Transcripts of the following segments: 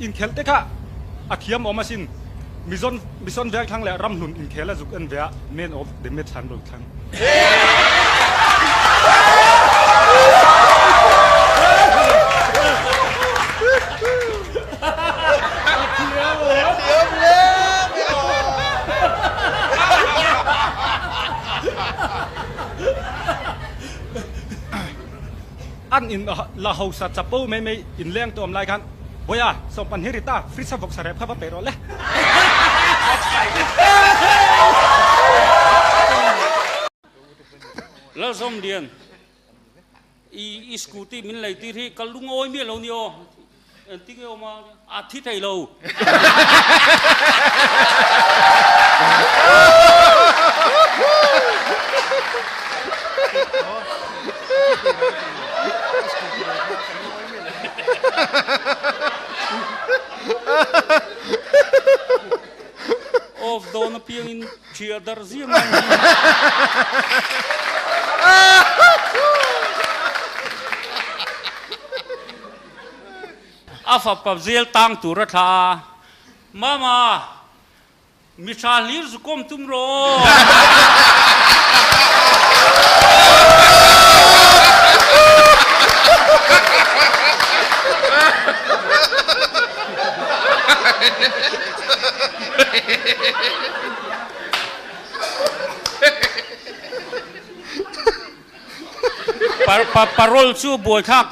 อินเคลเตค่ะอาเทียมออกมาสินมิซอนแวกทั้งแหละรำหนุนอินเคลและจุกอันแวะเมนออฟเดเมทันโดยทั้งอันอินลาหูสัตจับปูไม่อินเลี้ยงตัวอะไรกันโอ้ยส่งปันเฮริต้าฟริซาบอกสารพัดพระเปรย์เลยแล้วสมเดียนอีสกูตี้มินเลยที่ที่กัลลุงโอยเมียเราเนี่ยที่เขามาอาทิตย์ไทยเราof doon piangin cheerder siya man afa pabzel tang turatha mama misalir zukom tumro parol su boy khak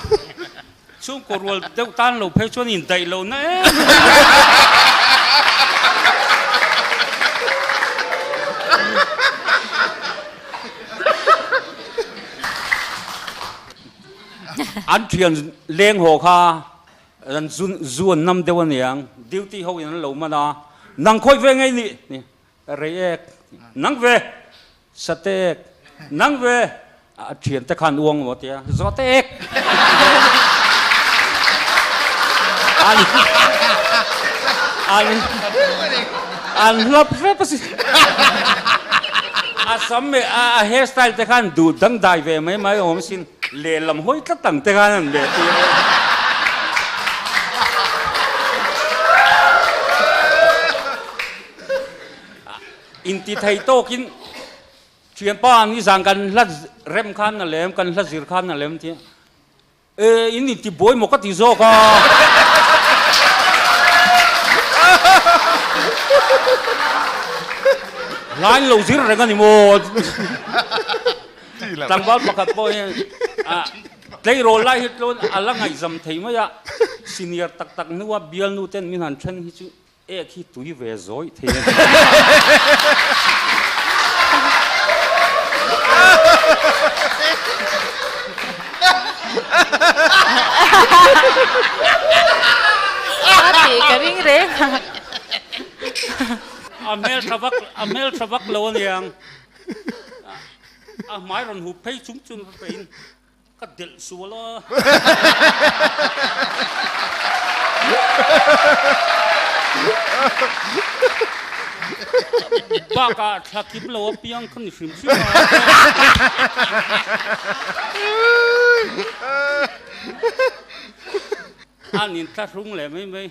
su korol teu tan lo phe chuan in dai lo na an thian leng ho kha ran zun nam dewan yang duty ho in lo mana nang khoi ve ngai ni re ek nang ve satek nang ve thiền ta khan uông một tia gió tết an lấp phép gì sắm mẹ hairstyle ta khan đủ đăng đài về mấy hôm xin lệ làm hối tất tầng ta khan để in ti thầy to kín chuyện pa ni sang kan la rem khan na lem kan la zir khan na lem ti in ti boy mo ka ti zo ka line lo zir ra kan ni mo tang ba pakat boy play role lai hit lon ala ngai zam thei ma ya senior tak tak nuwa bial nu ten min han than hi chu e khi tui ve zoi the Mati kering re. Amel thabak lo niang. Mai ron hu pei chung chun pein. Ka del sulo. Baka thakip lo piang kan ni film sim anin ta rung le mai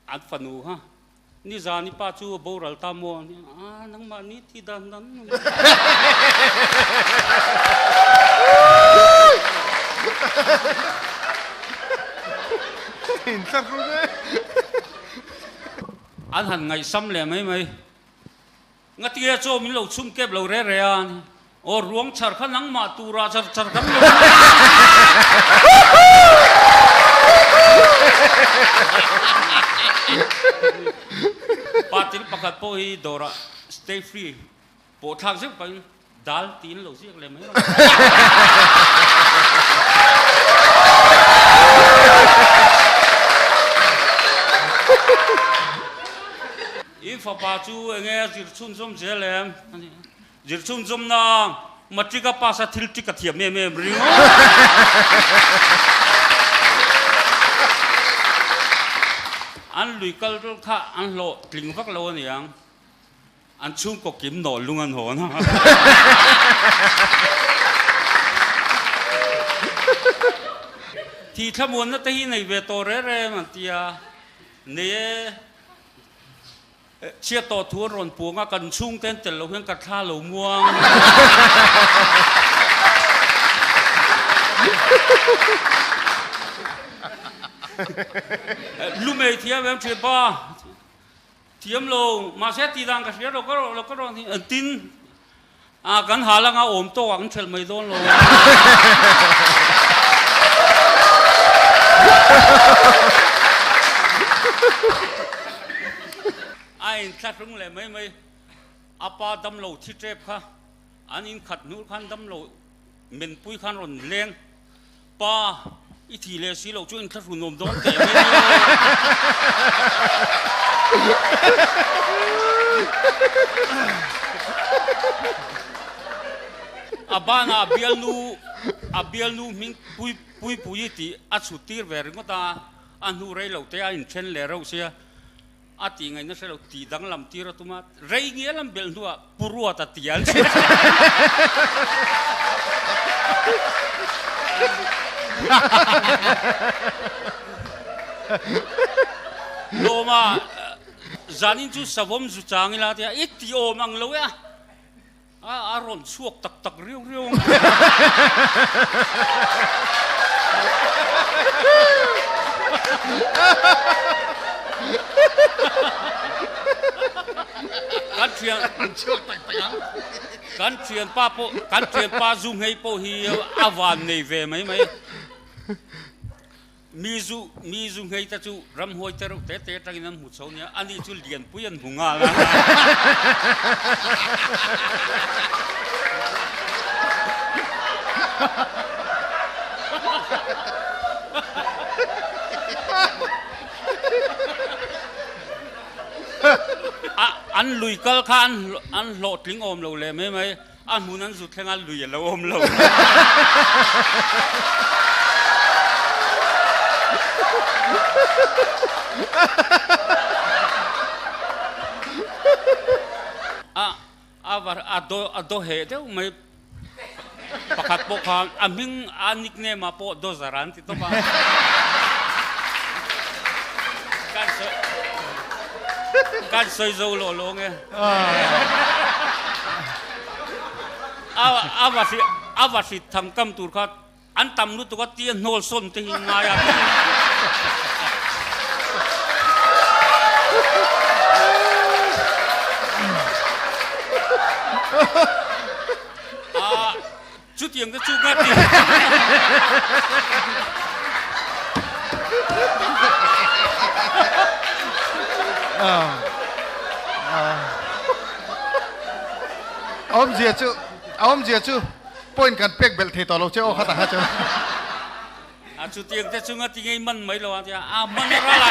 at fanu ha ni zani pa chu boral ta mo nang ma ni thi dan dan in ta rung an han ngai sam le mai ngatia cho min lo chum kep lo re re an o ruang char khan nang ma tu ra char khan patil pakat po hi dora stay free po thak jek pa dal tin lo jek le mai if pa chu nge jir chun zum jelem jir chun zum na matrika pasa thil tika thiam me ringo an lui kal kha an lo tling vak lo niang an chung ko kim no lungan ho na ทีขมวนนั่นที่ในเวทเร่มันเตียเนี่ยเชี่ยต่อทัวรอนปวงกันชุ่งเต้นแต่เราเพียงกระท่าเหลาม่วงลูเมย์เทียมเชียป้าเทียมโลมาเสตีดังกับเชียเราก็รอที่ตินกันหาลังอาอมโตกันเชลไม่โดนเลยไอ้ขัดรุ่งเลยไม่อาปาดำโลที่เจ็บค่ะอันนี้ขัดนู้ขันดำโลเหม็นปุ้ยขันร่นแรงป้าอีทีเลสีเราช่วยขัดรุ่นนมโดนเตะอาบ้านอาเบียลูมิงปุยตีอัดสุดตีเวริงก็ตาอันหูเรเราเตะอินเชนเลเราเสียอาตีไงนั่นเราตีดังลำตีเราตุมาเรย์เงี้ยลำเบลนัวปุรัวตัดตีอันโลมาจานินจูสวมจูจางอีลาเดียอิติโอมังโลยอารมณ์ชั่วตักเรียวกันเชียนชั่วตักกันเชียนป้าซุ่มให้โปฮีอาวานในเวไหมมีซูงให้ตาจูรำหอยเตอร์เตะตั้งนั้นหุ่นโซเนี่ยอันนี้จูเลียนปุยันหุงาละอันลุยก็ขันอันโหลดลิงอมเราเลยไหมอันหูนั้นสุดแค่งานลุยเราอมเราอาโดเหตุไม่ประคับปกครองมิงอานิกเนมาโปโดซารันติโตบ้าการสวยโจโลโลงอาวาสิทำกำตูร์ครับอันตำนุตัวเตียนโนส้นที่งายจุดยังก็จุดกันดิอมเจียจูปอยกันเป็กเบลเทตอเราเจ้าข้าตาเจ้าจุดยังก็จุดกันที่ไงมันไม่รู้ว่ามันอะไร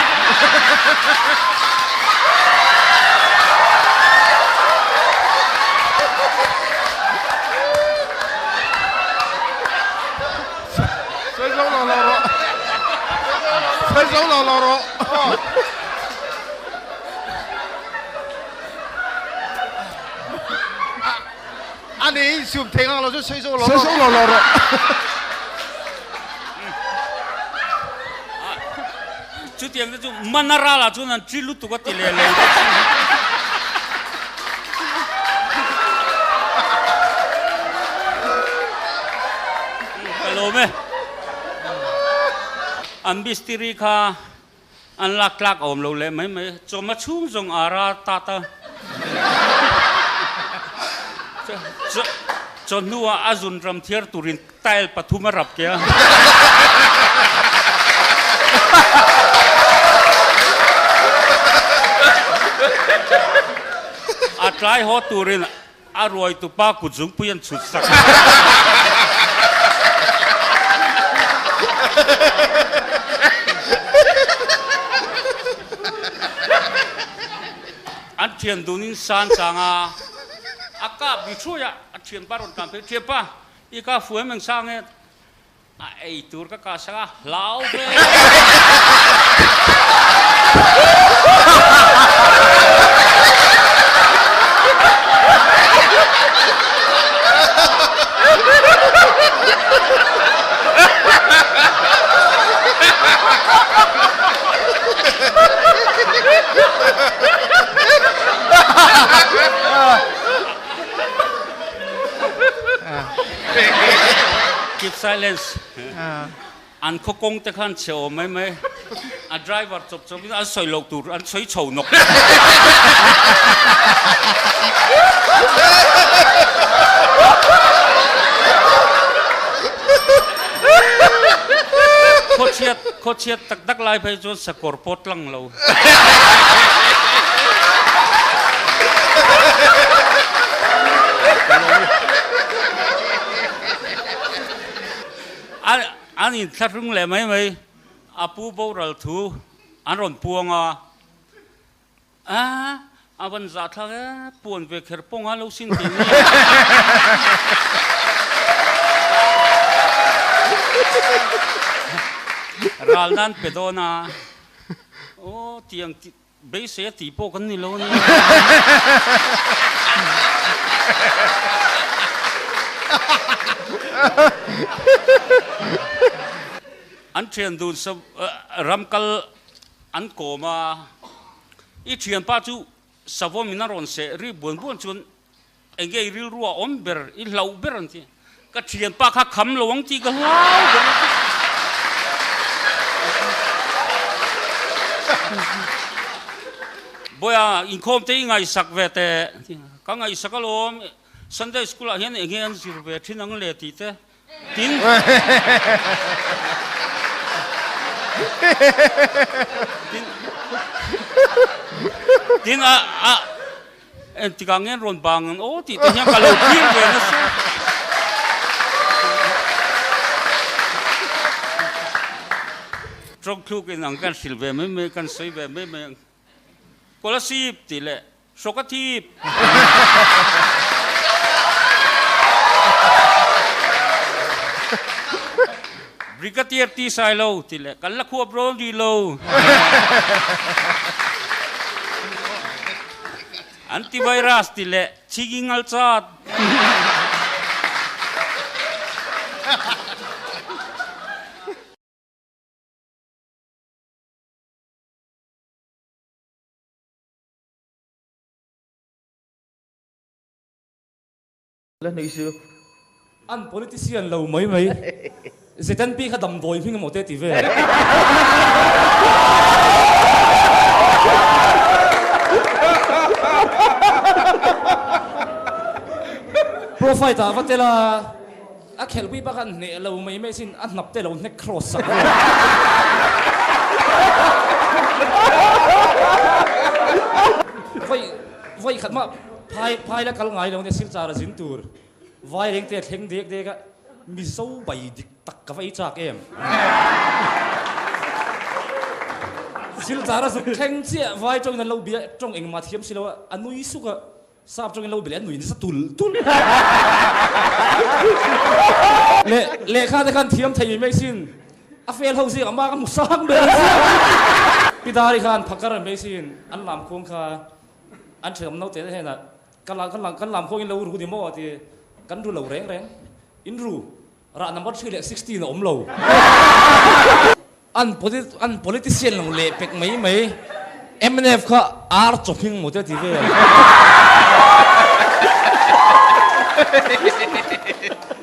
ใส่โซ่เราอันนี้สูบเทงเราจะใส่โซ่เราจุดยังก็จุดมันอะไรล่ะจุดนั้นจิลุตุก็ติเลเลยฮัลโหลไหมอันบิสติริคาอันลักอมเราเลยไหมจงมาชุ่มจงอาราตาจนนัวอาจุนรำเทียร์ตุรินไตล์ปฐุมรับเกียอาทรายฮอตุรินอร่อยตุป้ากุดจุงปุยันสุดสักอันเทียนดูนิสานสังอากาศบิช่วยอันเทียนบารอนกันเทียป้าอีกาฟื้นเมืองสังเนี่ยไอตัวก็กาสังลาวเบ้ silence อันเขากงแต่ขันเชียวไหมอัน driver จบอันสวยโลกตูอันสวยโฉวนกโคเชียดตักลายไปจนสกอร์ปดลังเราอันนี้ถ้ารุ่งเลยไหมอาปูโบราณทูอันร่อนพวงอาวันจัดแล้วปวนเวกเขรปงอาลูกสินตินี่รัลนั้นเป็ดนะโอ้เตียงเบสเสียตีโปกันนี่แล้วนี่อันเชียนดูสรำกัลอันโกมาอีเชียนป้าจูสาวมินารอนเสรีบวนจนเองไงริลรัวอมเบอร์อีเหลาเบอร์นี่ก็เชียนป้าข้าคำหลวงจีก็เล่าบ่อยอินคอมเตงไงสักเวทก็ไงสักก็ลมสันเดย์สกุลเห็นเองอันสิเวที่นั่งเลติเตตินตินเอ็นที่กังเงินรอนบางโอ้ที่ตัวนี้ก็เราพิ้งเลยนะตรงคลุกกันอังกันสิลเวไม่กันสวยเวไม่ก็ละสิบตีเลยสกัดทีบริกเตียร์ตีไซโลตีเลยกันละควบร้อนดีโลอันติไวรัสตีเลยชิกิงัลซัดแล้วนี่สิอัน politician เราไม่เสด็จพี่เขาดำโดยพี่ก็หมดเตติเวโปรไฟล์ตาวัดเตล่าอักเขลวิบักันเนี่ยเราไม่สินอันนับเตเราเน็กครอสสักไว้ขัดมาพายแล้วกัลไงเราเนี่ยสิลจาร์จินตูร์ไว้เร่งเตะเร่งเด็กก็มิโซใบดิกตักกับไอ้จากสิลจาร์สุดเร่งเสียไว้จงนั้นเราเบียจงเองมาเทียมสิเราอันนุยสุกทราบจงนั้นเราเบียอันนุยนี่สตุลเล่ข้าแต่กันเทียมไทยไม่สิ้นอาเฟลเขาสิอามาก็มุสามเบลพิดาริขันพักการไม่สิ้นอันลำคงข้าอันเชื่อมน้องเตะให้น่ะกันลำคงอินเรารู้ดีมั้งที่กันรู้เราแรงอินรู้ร้านน้ำมันชื่อเลข16นะเราอัน politician เราเละเป็กไม่ MNF ก็อาร์จบพิงหมดทีเดียว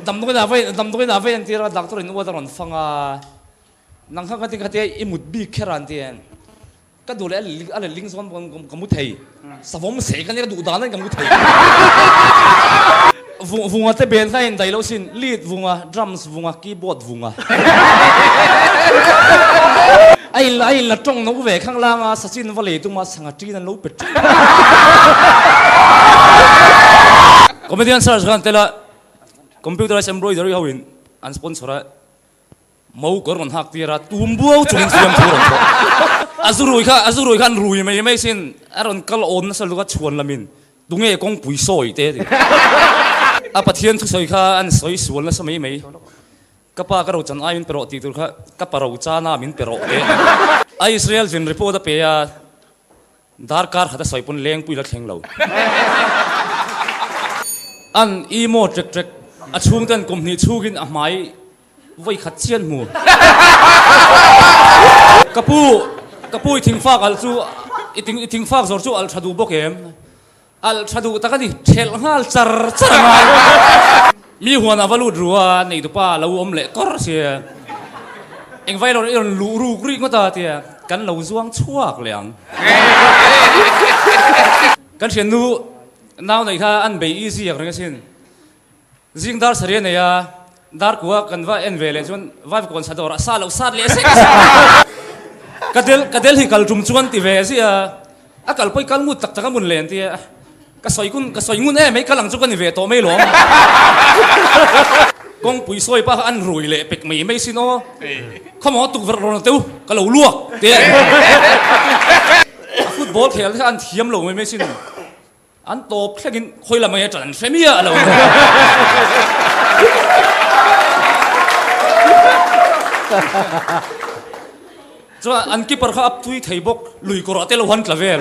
ดำตัวกันดาเฟนที่เราดักตัวนี้ว่าตอนฟังนังข้างกันที่เขาเตะอิมุดบีแค่รันเตียนก็ดูแลอะไรลิงก์ซ้อนกับมุทัยสมองเสียกันเนี่ยดูด่านั่นกับมุทัยวงเตะเบนใครอินไดโลซินลีดวงดรัมส์วงคีย์บอร์ดวงไอ้ละจ้องน้องเวข้างล่างสัจินวอลเลย์ตัวมาสังกัดจีนลูกเป็ดคอมเมดี้อันเซอร์กันเตละคอมพิวเตอร์เอ็มบรอยเดอรี่เขาอินอันสปอนเซอร์mau koron hak tira tumbuh cungin siam turun azurui kan rui mai sin aron kal on na saluka chuan lamin dunge kong pui soi te apa thian thu soi kha an soi sual na samai mai kapa ka ro chan ai min pero ti tur kha kapa ro cha na min pero te ai Israel jin report pe ya dar kar hata soi pun leng pui la thleng lo an imo trek achung tan company chugin a mai vậy khát chiên mù kapu thình phạc al chu thình phạc rồi chu al chadu bốc em al chadu ta cái gì chel ngal char ngal มีหัวนาวัลุรัวในตัวป้าเราอมเละก็เสียเองไว้เราเองรูกรีก็ตาเตียกันเราจ้วงชั่วเหลียงกันเชียนนู้น่าวในข้าอันเบย์อีซี่อย่างไรสินจิงดาร์เสียเนี่ยดาร์กัวกันว่าเอ็นเวลจนว่าคนสัตว์ตัวซาเราซาเลเซกระเดลที่กัลจุ่มชวนตีเวสิกัลไปกัลมุดตักจักมุนเลนที่ก็สอยกุนไม่กัลหลังจุกันนี่เวโตไม่หลงกงปุยซอยป้าอันรุยเลยเป็กไม่สิโนเขาหมอตุกรอนเต้าก็เราลวกเตี้ยฟุตบอลเขียนที่อันเทียมเราไม่สินอันโตแค่กินคุยละไม่จันเฟมีอะเราจ้าอันกีปร์ข้าอัพทุยไทยบกลุยกรอเตลวันกลาเวล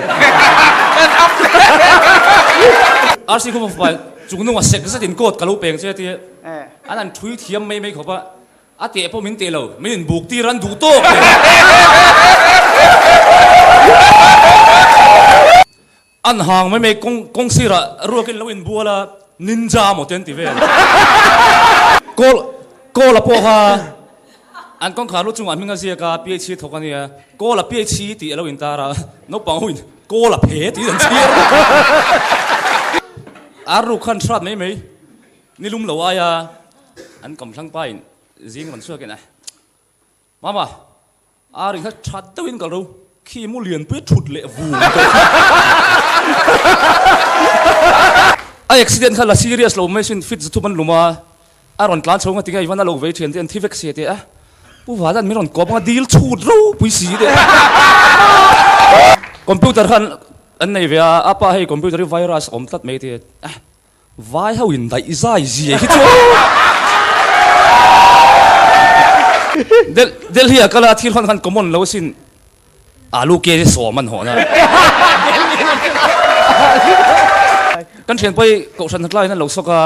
อาร์ซีคุมไปจุกนุ่งว่าเซ็กซ์ดินโกดกะลูเปงเสียทีอันนั้นทุยเทียมไม่ขบว่าอาเตะพวกมินเตลไม่เห็นบุกตีรันดูโต้อันห่างไม่กงซีระรัวกินแล้วอินบัวละนินจาหมดเต็มทีเวลโกละพวกฮะอันกงขารู้จุงอันมิงกาเซียกาพีเอชีทกันเนี่ยโกละพีเอชีตีแล้วอินตาระนปังหุ่นโกละเพตีดันเชียอารุขันชาติไม่นี่ลุมเหลวายอันกำลังไปจิงมันช่วยกันนะมาอาริขันชาติตวินกันรู้ขี้มูเลียนเพื่อฉุดเละวูไอ้อุบิเหตุขันละซีเรียสเราไม่ชินฟิตจุดมันลุมาอารอนกลางช่วงที่ไอ้วันนั้นเราเวทีอันที่เวกเสียเตะผู้ว่าดันมีรอนกอบมาดีลฉุดรู้ปุยสีเตะคอมพิวเตอร์ขันอันไหนเวียอาป้าให้คอมพิวเตอร์ไวรัสอมตัดไม่เตะไวเขาอินได้อีซ่าอีซี่คิดว่าเดลเฮียก็ละที่คนขันคอมมอนเราสินอาลูกเกย์สวมันหัวนะกันเชียนไปกอชันทักไลนั่นเราสกา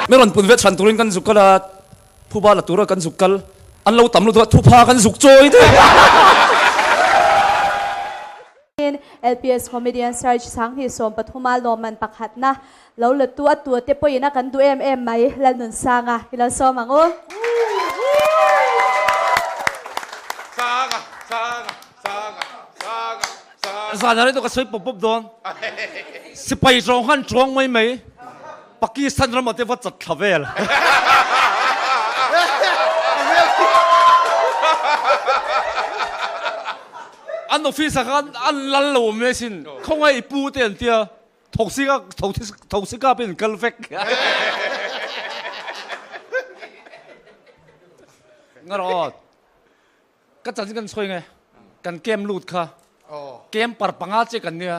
ไม่รอนปุ่นเวทชันตุรินกันสุกละผู้บ้าละตัวกันสุกลอันเราต่ำเราตัวทุพากันสุกโจยด้วย LPS comedian Sarge sang hi som pathuma loman pakhat na lo le tu te poina kan du mai lan nun sanga hilal som ango sana rin to kasay pop doon si pai han chong may Pakistan ramate vat chat thavel an office kan an lawm mesin không ai pu ten tia toxic pin kalfek ngarot ka chan kan soi nge kan kem lut kha kem par panga che kan nia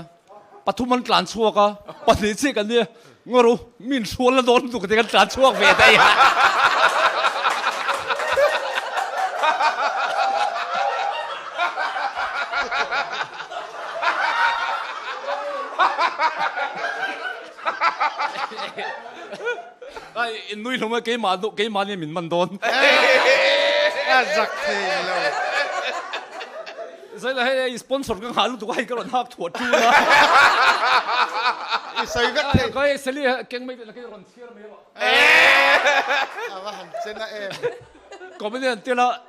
pathuman tlan chuaka pani che kan nia ngoru min sual la don tu kan tlan chuak ve dai ai nuih loma ke ma ni min man don giặc thì lâu rồi là hay sponsor cái hàng lúc tụi hay cái lần hấp thuột chu đó xây vết thì cái xử lý cái mấy là cái lần chia mấy đó mà hẳn trên là em còn bây giờ tiêu là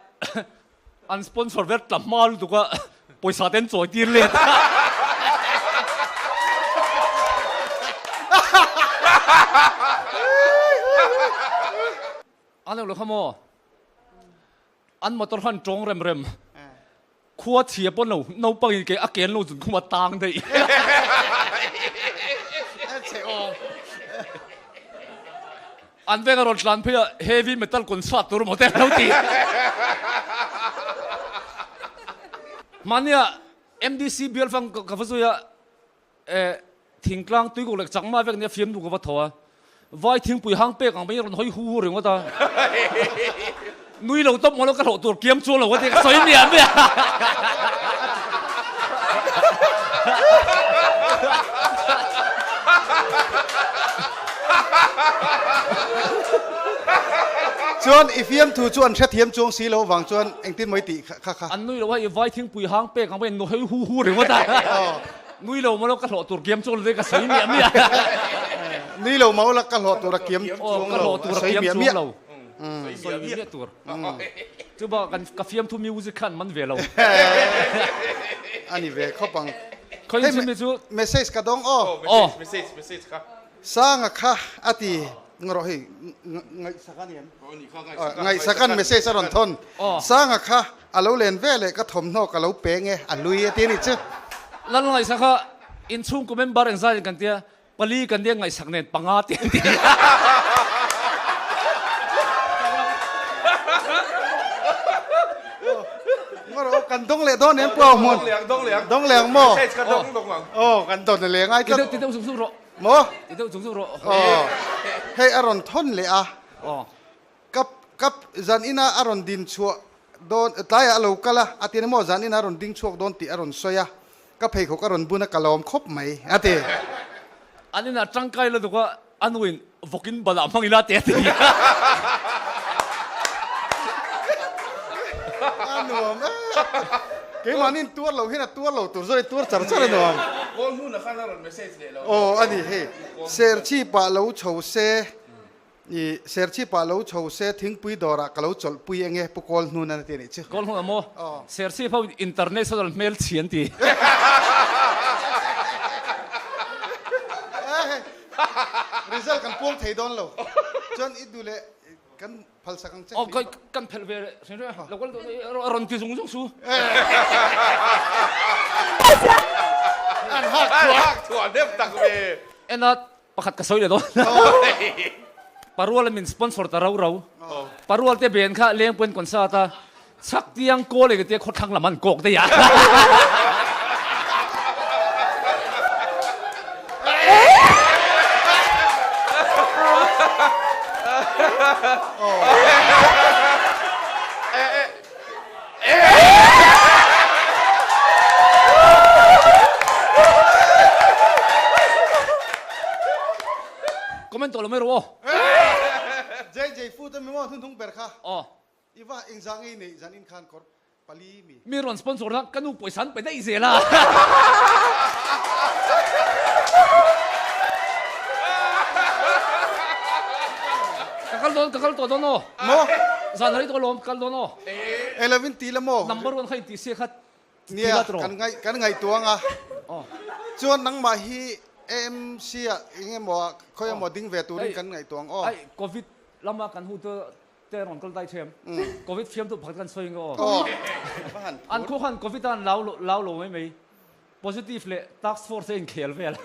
ăn sponsor vết làm mal tụi cái bồi sát đến rồi tiền liền anh đâu được không ạ anh motor han trống rem khua chia bón nấu bằng cái ác kiến lâu rồi không mà tang đấy anh về cái rồi làm bây giờ heavy metal concert rồi một tên lâu tí mania MDC bill phang cái gì vậy thỉnh klang tuy cũng là chẳng mà về cái phim đủ cái vật thua vai hlimpui hang pe kang bây giờ nói hu rồi ngota nuih lâu top mà nó cái lộ tuột kiếm chua là có thể xoay miệng vậy chuan fiamthu chuan thét hiếm chuông xí lâu vàng chuan anh tin mấy tỷ kha anh nuih lâu hay vai hlimpui hang pe kang bây giờ nói hu rồi ngota nuih lâu mà nó cái lộ tuột kiếm chua là có thể xoay miệng vậy นี่เราเมาละกันหลอตัวระเกียม โอ้กันหลอตัวเกียมช่วงเราสวยมีตัวจะบอกกันกาแฟทูมิวสิคันมันเวลา อันนี้เวเข้าปัง เคยชิมไหมจู เมสเซจกระดองอ้อ เมสเซจครับ สร้างอะค่ะอติงรอให้ไงสักกันเนี่ยไงสักกันเมสเซจสรอนทนสร้างอะค่ะอาเราเล่นเวเลยก็ถมนอกอาเราเป้งไงอันลุยตีนี่เจ้า แล้วไงสักค่ะอินชุ่มก็เป็นบาร์เอ็นไซด์กันเดียปลีกันเดียไงสักเนี่ยปังอาเตียนเดีย ก็เรากันต้องเลี้ยต้นเนี่ยเปล่าหมดต้องเลี้ยงหม้อ เมสเซจกระดองตรงหลัง โอ้กันต้นเลี้ยงไอ้ ติ ก็ ดติดสูงสูงรอ หม้อ ติดสูงสูงรอ อ๋อให้อารอนทนเลยอ่ะ อ๋อ กับจันอินาอารอนดินชัวโดนตายอาลูกละอาทิตย์นี้หม้อจันอินาอารอนดินชัวโดนตีอารอนสอยกับให้เขาอารอนบุญกับลมครบไหมอาทิตย์ อันนี้น่ะจังไกลเลยตัวก็อันนู้นฟกินบลามังอีลาเตียน นุมเกี่ยมันนี่ตัวเราเห็นตัวเราตัวใจตัวจัดจัดนุม โอ้นู่นนะข้างหน้าเราเมสเซจเลยเรา โอ้อันนี้เฮ้เซอร์ชีปะเราโชว์เซนี่เซอร์ชีปะเราโชว์เซทิ้งปุยดอระกับเราจดปุยเองปุกอลนู่นนั่นที่นี่ชื่อ ก่อนหัวโมเสียชีพเขาอินเทอร์เน็ตส่งเมลเชียนตี ริซัลกันพวงไทยดอนเราจนอีดูเลยกันพัลสักังเจ้า อ๋อกันเพลเวร์ใช่ไหมแล้วก็รอนที่สูงสูง อันหัก ถั่วเด็บตักเว เอ็นนัดประคัดกระสอยเลยตัวปารัวเลยมินสปอนเซอร์ตาเราปารัวเตเบนค่ะเลี้ยงเป็นคนซาตาชักเตียงโกเลยกับเตียงคนทางละมันโกกได้ยา ก็ไม่ตัวเราไม่รู้ เจฟูดไม่ว่าทุ่งทุ่งเปิดค่ะ อ๋อ อีว่าอิงซังอีนี่จันอินคานกอดปลีมี มีรอนสปอนเซอร์นะกันนูป่วยสันไปได้อีเสียละกันตัวโดนโน่ โม สารอะไรตัวลมกันโดนโน่ เอลวินตีละโม number one ใครตีเสียคัด เนี่ยกันไงตัวงะจวนนังมาฮีเอ็มเซียยังไงหมอเขายังหมอดิ้งเวตูนี่กันไงตัวอ๋อไอ้โควิดลำบากกันหูเตะรอนก็ได้เชื่อมโควิดเชื่อมตัวพักกันสวยงออันคู่ขันโควิดอันเล่าไม่ positive เลย task force เองเขียนไปแล้ว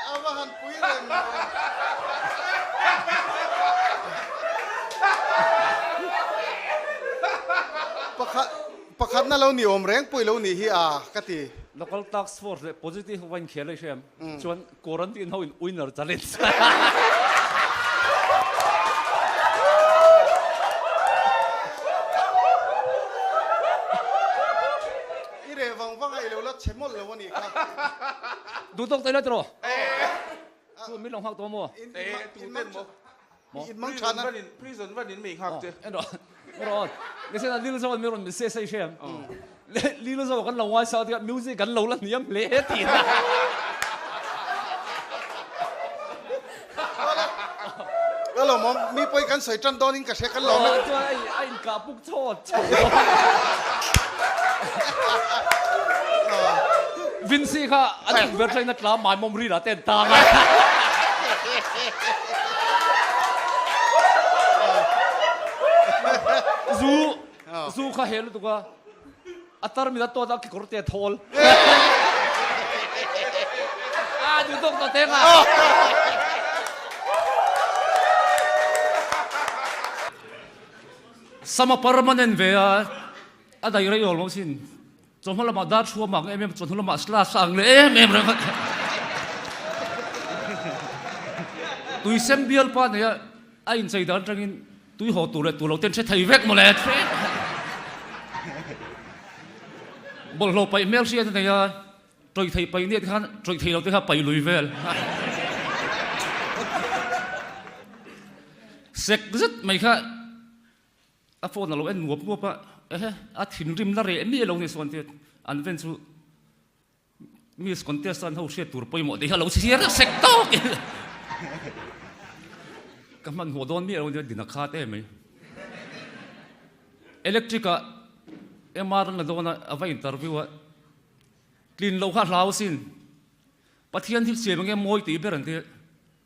อาว่าหันปุยเลยประคัดนั่นเราหนีอมแรงปุยเราหนีฮีอากติ local task force เลย positive วันเขียนเลยเชื่อมชวนควอรันตีนเขาอินวินเนอร์จะเล่นอีเรวังว่าไงเราละเชมมดเลยวันนี้ครับ ดูตกใจแล้วจ้ะคุณไม่ลงหักตัวมัว ตูเต้นโม อินมังชันนะ พรีเซนต์วันนี้มีครับเจ้ เอ็นดอไม่รอดนี่เช่นนั้นลิลโซ่ไม่รอดมีเซ่เชื่อมลิลโซ่กันเราว่าชาวที่มิวสิกกันเราละเนี่ยเละตีน แล้วเรามีไปกันใส่จันดอนิงกับเชกันหลอม จ้าไอ้กาปุกโทษวินซี่ค่ะอันนี้เวอร์ชันนักล่าหมายมอมรีละเต้นตามซูค่ะเฮลตัวก็อัตรามีตัวตะกี้กรเตะทอลดูตรงตัวเต้งอ่ะสมัคร permanent เวียอะไรอะไรอยู่ลงสินจนพลังมาดัชชัวมังเอ็มจนพลังมาสลาสังเลยเอ็มเรื่องตุยเซมเบียลปานเนี่ยไอ้อินไซด์ดันจังอินตุยหัวตัวเลยตัวเราเต้นใช้ไทยเวกมาเลยบอลเราไปเมลเซียนเนี่ย trôi thầy bay nét khăn trôi thầy đâu tới khá bay lùi về sek rất mấy khá phone là lâu em nuop á thìn rim là rẻ mi lâu này xuân tiệt anh ven su mi xuân tiệt xuân hậu sẽ tour bay một đi khá lâu xí ra sek to cái mình hồ đôn mi lâu này đi nak khát em ấy electrica em mà là đôn à vay interview á clean lâu khá lâu xin bắt thiên thiết xe bằng em môi tí bên thế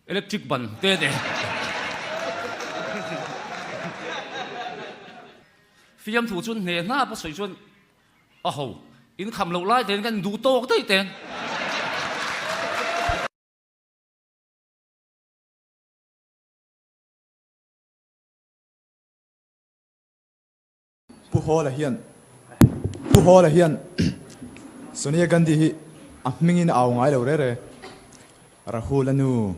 electric ban thế thế fiamthu chun ne na pa soi chun a ho in kham lo lai ten kan du tok tai ten pu ho la hian Sonia Gandhi hi mingin aw ngai lo re rahul anu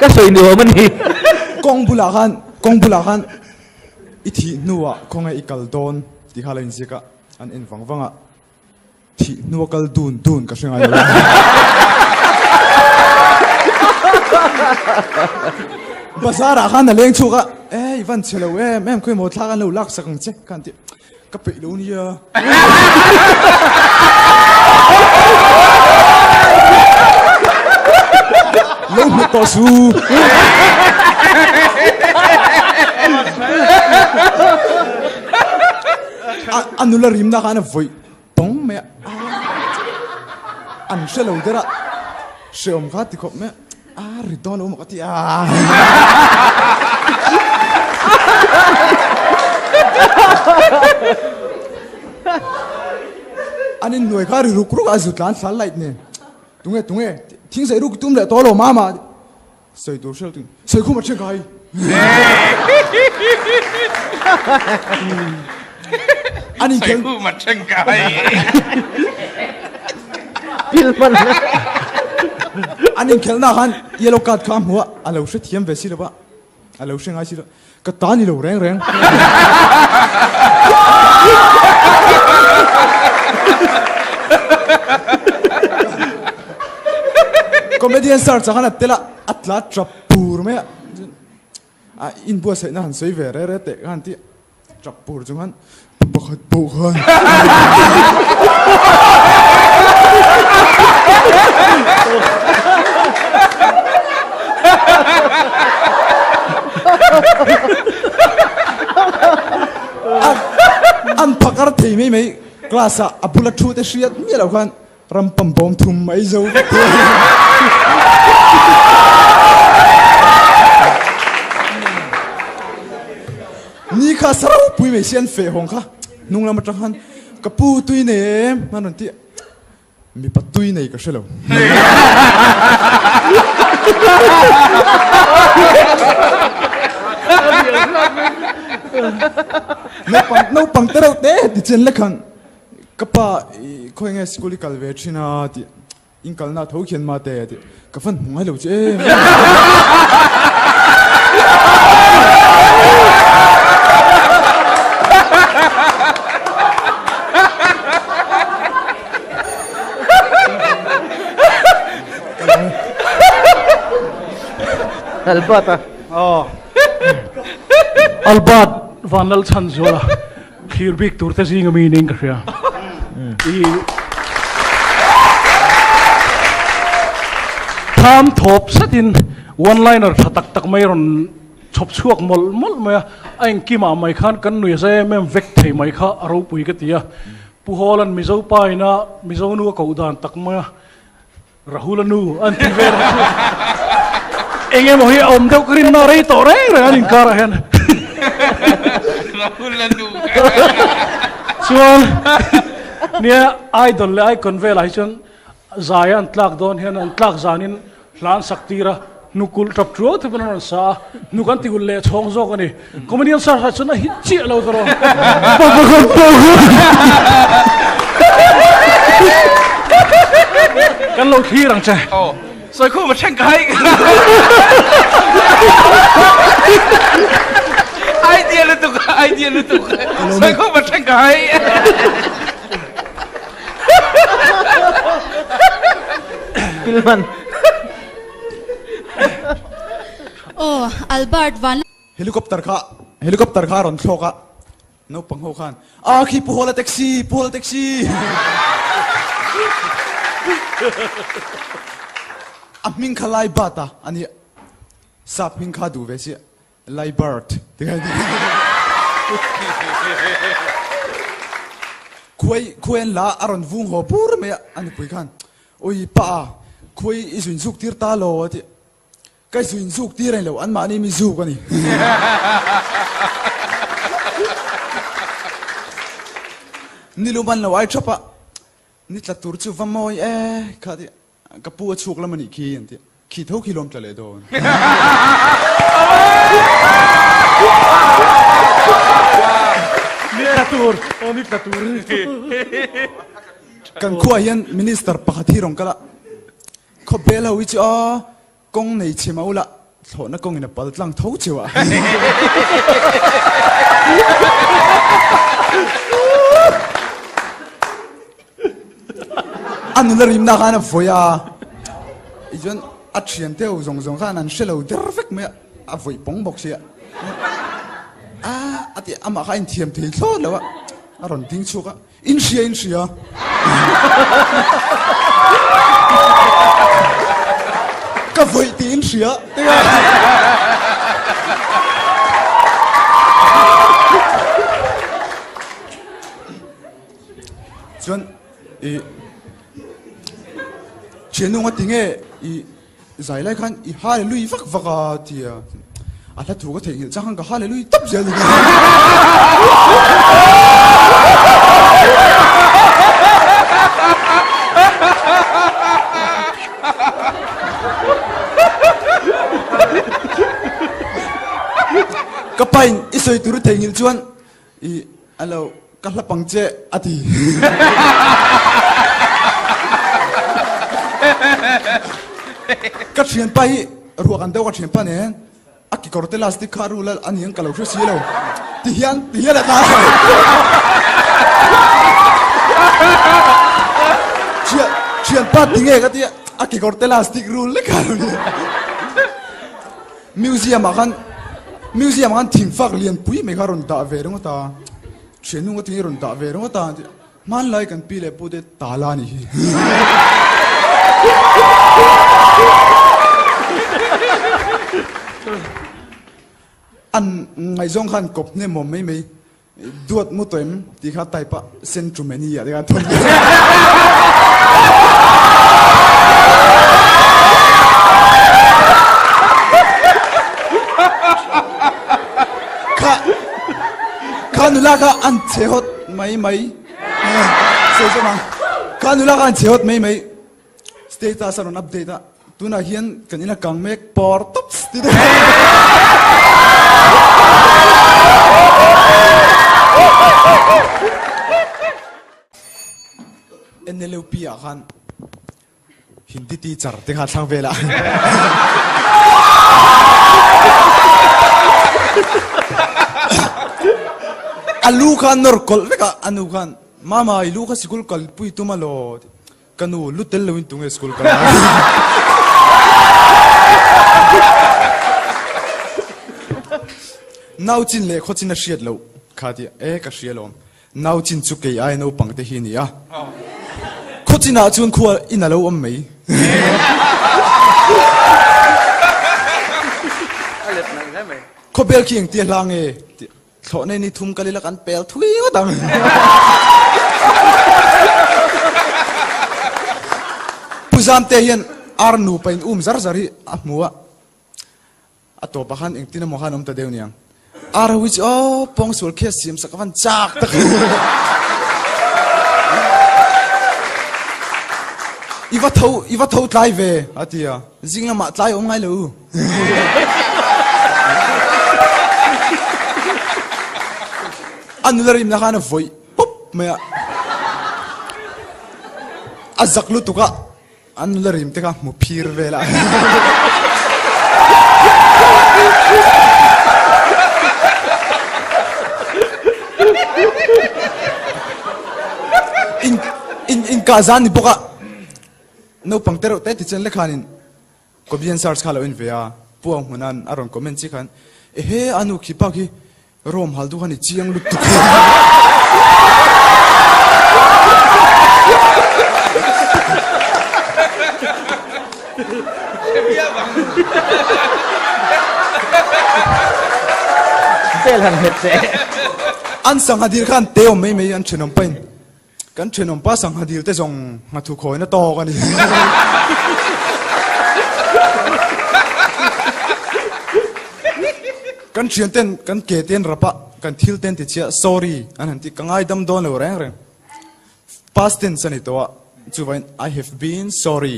các soi nữa mình đi kong bulahan ithi nuwa konga ikal don ti halain sika an in wangwanga thi nuwa kal dun ka sengai lo basara khan na leng chuka ivan chelo em khoi mo thla kan lo lak sakang che kan ti ka pe lo ni ya lo mo to su anula rim na kana voi tong me an shelo dera sheom khati khop me ridon lo mo kati anin nuih kha rilru kruk azutlan thal light ne tunge thing sai ruk tum le to lo mama soi tur shel tung soi khuma che gai anin kel mặt trăng cái anin kel na khan yellow card kham huwa alo she thiam ve si lo ba alo she ngai si lo ka ta ni lo reng comedian star chakhan atela atla trapur me in bo sai na han soi ve re te han ti trapur jungan bakhat bohan an phakar thei mai class a abula thu te shriat mi lo khan ram pam bom thum mai zo ni kha sarau pui me sian fe hong kha nung lam atang han kapu tui ne manon ti mi patui nei ka shelo no pang terau te ti chen lekhan kapa khoi nge school kalve china ti in kalna thau khian ma te ti ka fan ngai lo che Albata. Oh. Albat vanal chanzola. Khirbik turte singa meaning kaya. Tham thop satin one liner tak mayron chop chuak mol maya anh kima mai khan kan nuih se mem vek thei mai kha aro pui ka tia pu holan mizo paina mizo nu ko dan tak maya rahulanu antiver enge mo hi om deu krin na rei to re anin kara hen rahulanu chuan nia idol le icon vel ai chon zaya antlak don hen antlak zanin hlan saktira nukul trap tro te ban sa nukan ti gul le chong zo kani comedian sar ha chona hi chi lo dro kan lo thi rang che 所以佢咪清解？idea 你讀，idea 你讀，所以佢咪清解。Pilman. Oh, Albert van. Helicopter ka ron thoka. No pangho khan. Ki puhola taxi. Aming khalai bata ani sap ming khadu vesi lai bird. Kuen la aron vung ho pur me ani pui khan. Oi pa koi isuin zuk tir ta lo ati. Kai suin zuk tir lo an ma ni Mizo ka ni. Niluman lo ai chapa. Nitla tur chu vamoi khadi kapu chuk lamani ki anti. Ki tho kilom tale do. Nitla tur. Kan kuayan minister pakhathirong kala. Ko bela which kong nei chimaula thona kong ina paltlang tho chiwa. Anularim na kana foya. Ijon atriam teu zong kana shelo derfek me avoi pong boxia. Ati ama khain thiam thei thlo lawa. Aron ding chuka. Insia. Ka voi ti insia. Jon Chenung atinge zailai khan hallelujah vaka tia. Ala tu ka thei chang ka hallelujah tap zel. Kapain isoi turu thei chuan alo kalapang che ati. Kachian pai ruakan deu kachian panen aki korte lastik karula aniang kalau silo tihian la ta chian pat tinge katia aki korte lastik rule le karula museum akan thingfak hlimpui me karon da verung ta chenung tingeron da verung ta man lai kan pile pude talani an ngai zong khan kop ne mom mei duat mu toim ti kha tai pa centrumeni ya ga thon kanula ka an chehot mai se jama kanula ka an chehot mai status aron update tuna hian kanina kangmek por tops ti NLP khan hindi teacher te kha thang vela alu khan norkol veka anu khan mama ilu kha sikul kal pui tumalo kanu lutel lewin tunge school kala now chin le khochin a shiat lo khati ka shialom now chin chu ke ai no pangte hi ni a khochin a chun khuwa in a lo am mei khobel king ti hlang e thone ni thum kalila kan pel thui dang puzam te hian arnu pain zari amua atopa khan engtina mo khan ta deuniang ar which pong sul khe sim sakawan chak tak iwa thau tlai ve atia jingla ma tlai om ngai lo anularim na khan voi pop me azaklu tuka an la rim te ka mu phir vela in kazan ni boka no pangtero te ti chen le khanin kobian sars khala in vea puang hunan aron comment chi khan he anu khi pa ki rom haldu khani chiang lu tu Belan hetse. an sang hadir khan teo mei an chenom pain kan chenom pa sang hadir te jong ngatu khoi na to kan ni kan chian ten kan ke ten rapa kan thil ten ti chia sorry an han ti kangai dam don lo reng reng past tense ani to chu vain I have been sorry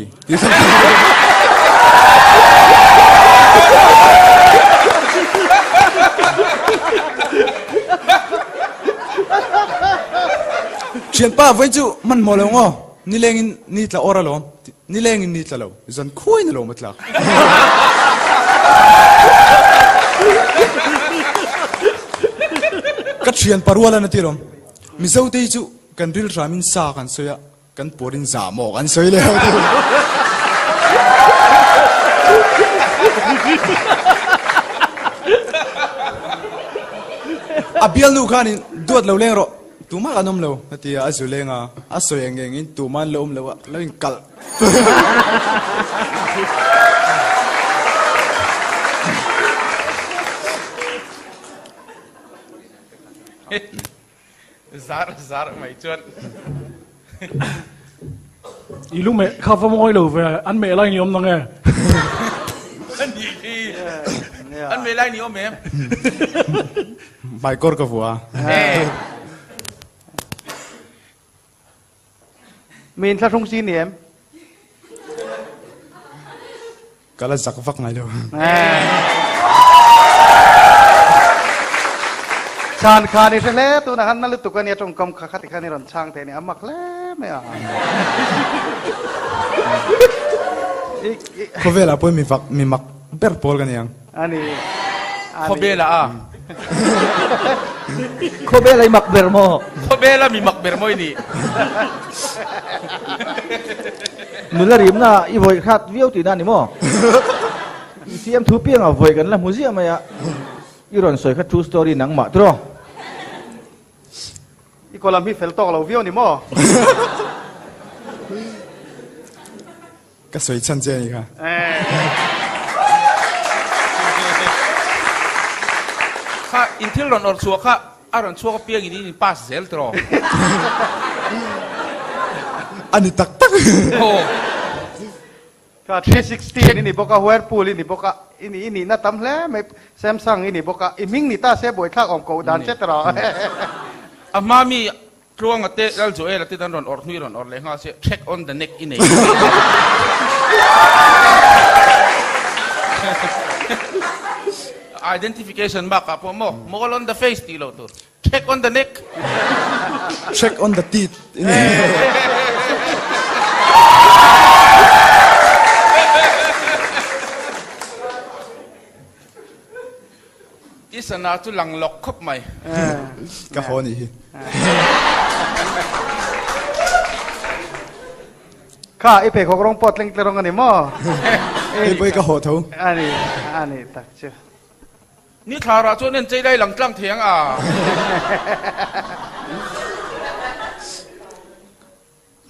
chian pa vai chu man mo lo ngo ni lengin ni tla ora lo ni lengin ni tla lo zan khoi na lo matlak ka chian parwala na tirom Mizo te chu kan ril ramin sa kan soya kan porin za mo kan soi le abial nu khanin duat lo leng ro tuma kanom lo natia azulenga asoyeng in tuman lawm lo in kal zar mai chuan ilu me khafa moi lo ve an me lai niom nang e an me lai ni om em mai kor ka vua Min thla thung sin em. kala zak vak ngai lo Chan khani le tu na han na lu tu kan ya trong kom kha khati khani ron chang te ni amak le me a. kovela poi mi mak ber pol kan yang Ani. khobela a Khobela makber mo. khobela mi makber mo ini Nula rim na i voi khat viau ti na ni mo. Fiamthu piang a voi kan la museum ya. Iron soi kha true story nang ma tro. I kolam hi fel tok lo viau ni mo. ka soi chan je ni kha kha intil ron or chuak kha aron chuak piang ini ni pas zel tro ani tak tak oh Ka 360 ini boka Whirlpool ini boka ini na tam le me Samsung ini boka iming ni ta se boi thak om ko dan se tra. amami truang ate dal jo el ate dan ron or nui ron or le nga se check on the neck ini identification mark apo mo mol on the face tilo to check on the neck check on the teeth isana tu lang lok khop mai ka honi hi Ka ipik ko rong pot leng terong ani mo. e boi ka ho tho Ani tak che. ni thara chu nen chei dai lang tlang thiang a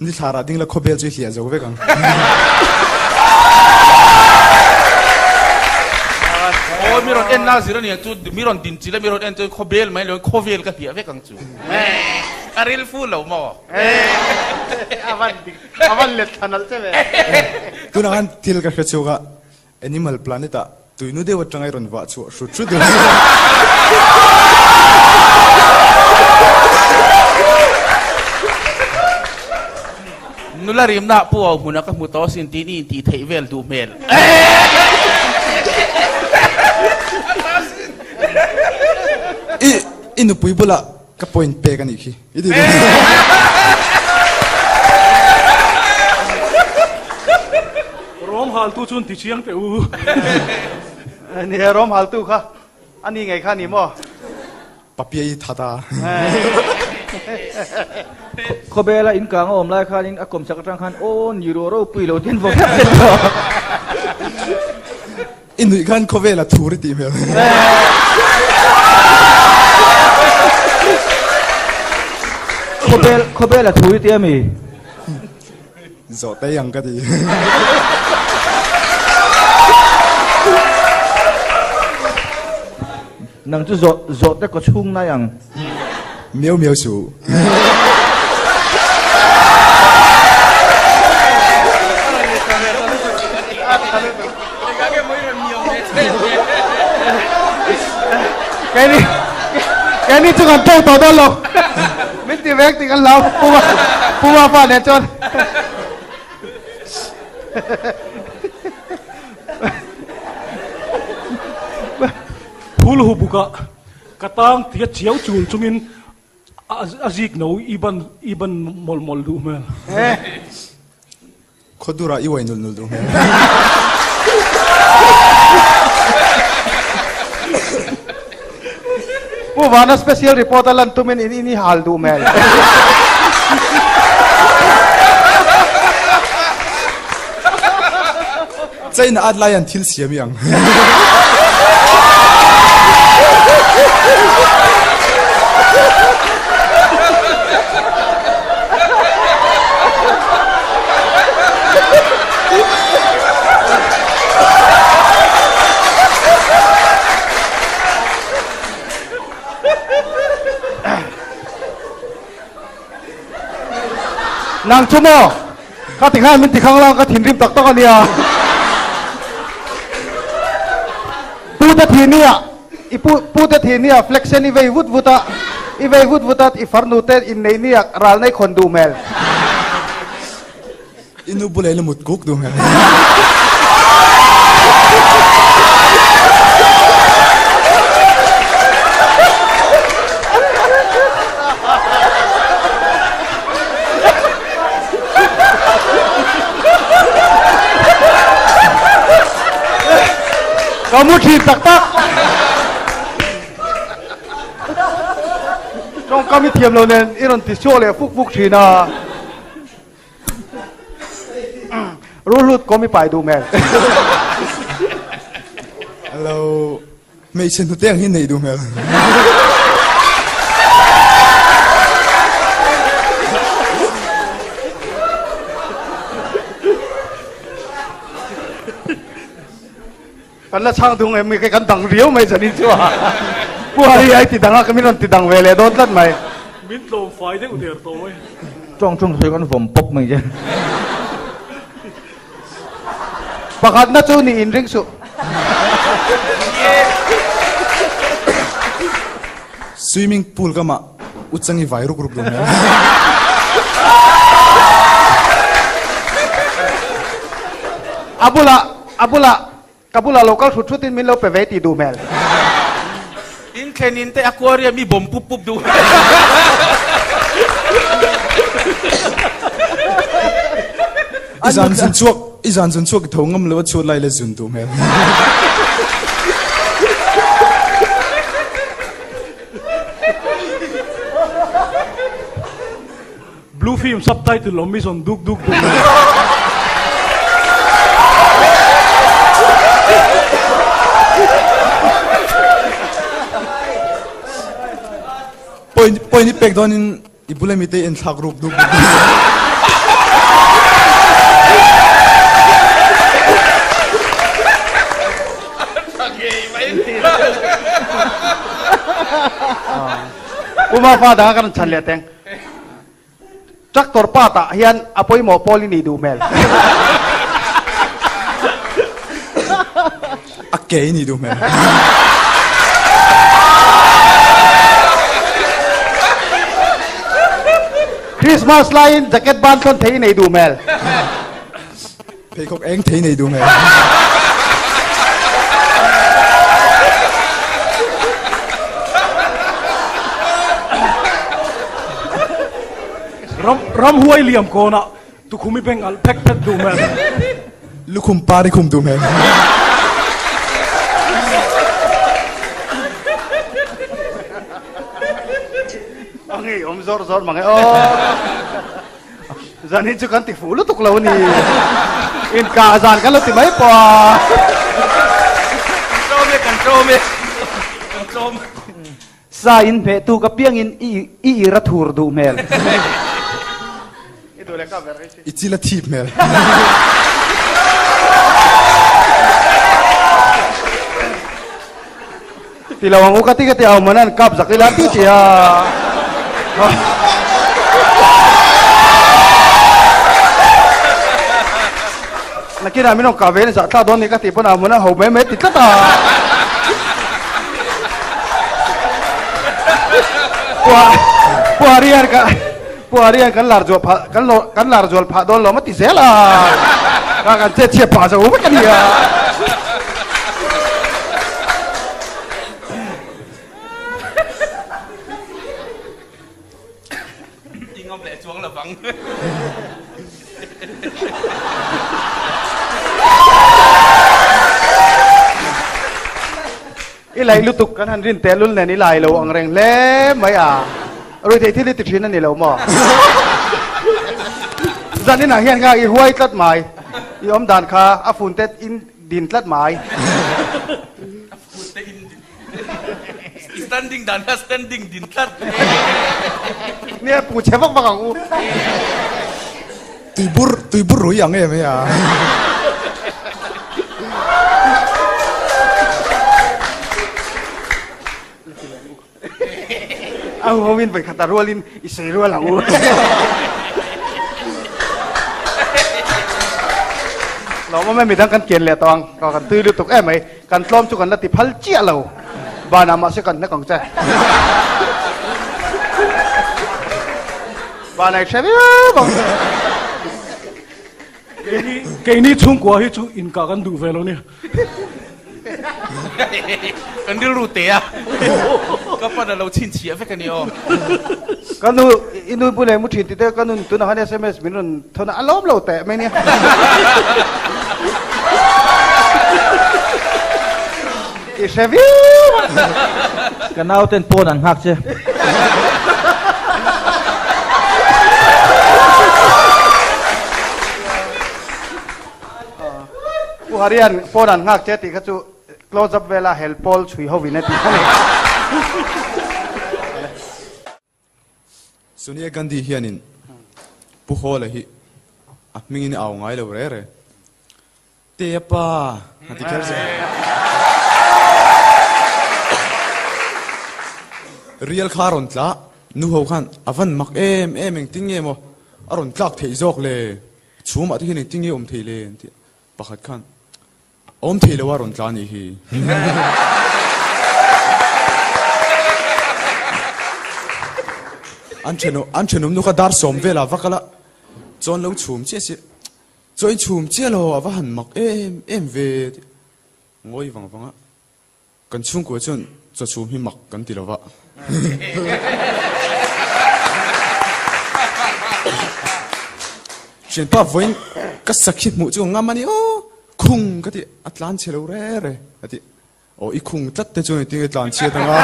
ni thara ding la khobel chi hlia zo ve kang o miron en na zira ni chu miron din chile miron en chu khobel mai lo khovel ka pia ve kang chu aril fu lo mo Awan let thanal che ve. tuna kan til ka khachuga animal planeta tuinu de watrangai ron wa chu shu chu de nula rim na pu au huna ka mu to sin ti ni ti thei vel du mel inu pui bula ka point pe kan iki idi rom hal tu chun ti chiang te uนี่ร้อมหัลตู้ค่ะอันนี้ไงค่ะนี่มั้ง papiai thada ko bela in kang om lai khan in akom sak tang khan on euro ro pui lo tin vok inui khan khovela thuri ti mel ko bela thui ti ami zo te yang ka di nang chu zo te ko chung na yang miao miao su cái này chúng ta tổ đó lộc mình tìm về thì ăn lâu puma pha để cho phul hu buka katang tia chiao chul chungin azik no iban mol du mel khodura iwai nul du Puma special report alam tumin ini hal du mel chai na ad layan thil siam yang nàng chú mò các tỉnh hai mình thì không lo các thìn rim tắc tắc anh à puta thinia puta thinia flexion ive vut vuta ifarnute in nei nia ral nei khondu mel inu bulai lemut guk du mel kamu thìn tắc tắc trong kami thiam lo nen iron ti show le fuk thina rulut komi pai du mel hello mei chen tu teng hin nei du mel kan la chang dung em cái kan dang riau mai chani chua pu hari ai ti danga kami non ti dang vele don lat mai min lom fai de u der to mai trong thoi kan vom pok mai je pakhat na chu ni in ring su swimming pool kama uchangi vai ruk du mel Kabula local suit in Milo Peveti do mel. In Kenin te aquarium mi bom pup du. Izan sun chuak thongam lo chu lai le zun du mel. blue film subtitle lo Mizo duk point ni pek don in ibule mi te en thak rup du Uma fa da kan chan le teng chak tor pa ta hian apoi mo poli ni du mel akei ni du mel Christmas line jacket ban kon thei nei du mel pekok eng thei nei du mel ram huai liam ko na tu khumi bengal pek du mel lukum pari kum tu mel Angin zor mangai Zani tu kan tifu lu tu kalau ni in kazan kalau ti mai pa control sa in pe tu ka piang in i rathur du mel itu le ka ber itila tip mel tilawang ukati kati amanan kap zakilati cia nakira minong kaven sa ta don ni kati pun amanan ho me titata puarian kan lar jual pha don lo mati zela kan che pa sa u kan ya ingom le chuang la bang ilai lutuk kan han rin telul ne ni lai lo ang reng le mai a roi thei thi ti thin ni lo mo zanin a hian ga i huai tlat mai i om dan kha a fun tet in din tlat mai standing dan standing din tlat ne pu che vak bang u tuibur rui yang em ya ang homin bai khata rolin isei rola u lo ma me dang kan ken le tawang ka kan tui lutuk em ai kan tlom chu kan la ti phal chia lo ba na ma se kan na kang cha ba nai che bang cái ní chung qua hi chu in cả kan du ve lo ni kan rilru te a ka pa na lo chin chi a fe kan yo kanu inu pule mu thin ti te kanu tu na han sms minun thona alom lo te me ni i chevi kanau ten pon an hak che harian ponan ngak che ti khachu close up vela helpol chui ho vinati khane Sonia Gandhi hianin puhola hi mingin aw ngai lo re te pa hati kerja real kharon tla nu ho khan avan mak em eng tinge mo aron tlak thei jok le chuma ti hin tinge om thei le pakhat khan om thei lo waron tla ni hi an chenu nu ka dar som vela vakala chon lo chum che se choi chum che lo awa han mak em ve ngoi wanga kan chung ko chon cho chum hi mak kan ti lova chen pa voin ka sakhit mu chu ngamani o khung ka ti atlan chelo re ati o I khung tat te chu ti atlan che tanga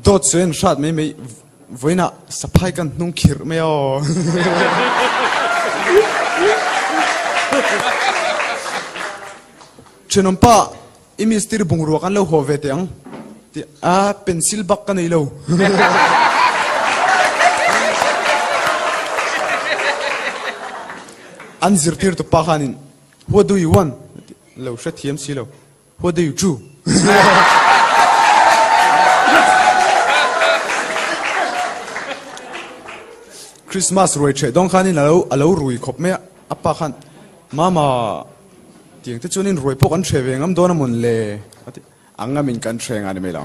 dot chen shat me voina saphai kan nung khir me o chenom pa imistir bungru kan lo hove teang ti a pencil bak kan ilo an zirtir to pakhanin what do you want lo shathiam silo what do you do Christmas roi che dong khanin alo rui khop me appa khan mama tiang te chunin roi pok an threwe ngam dona mun le ati angamin kan threng ani mela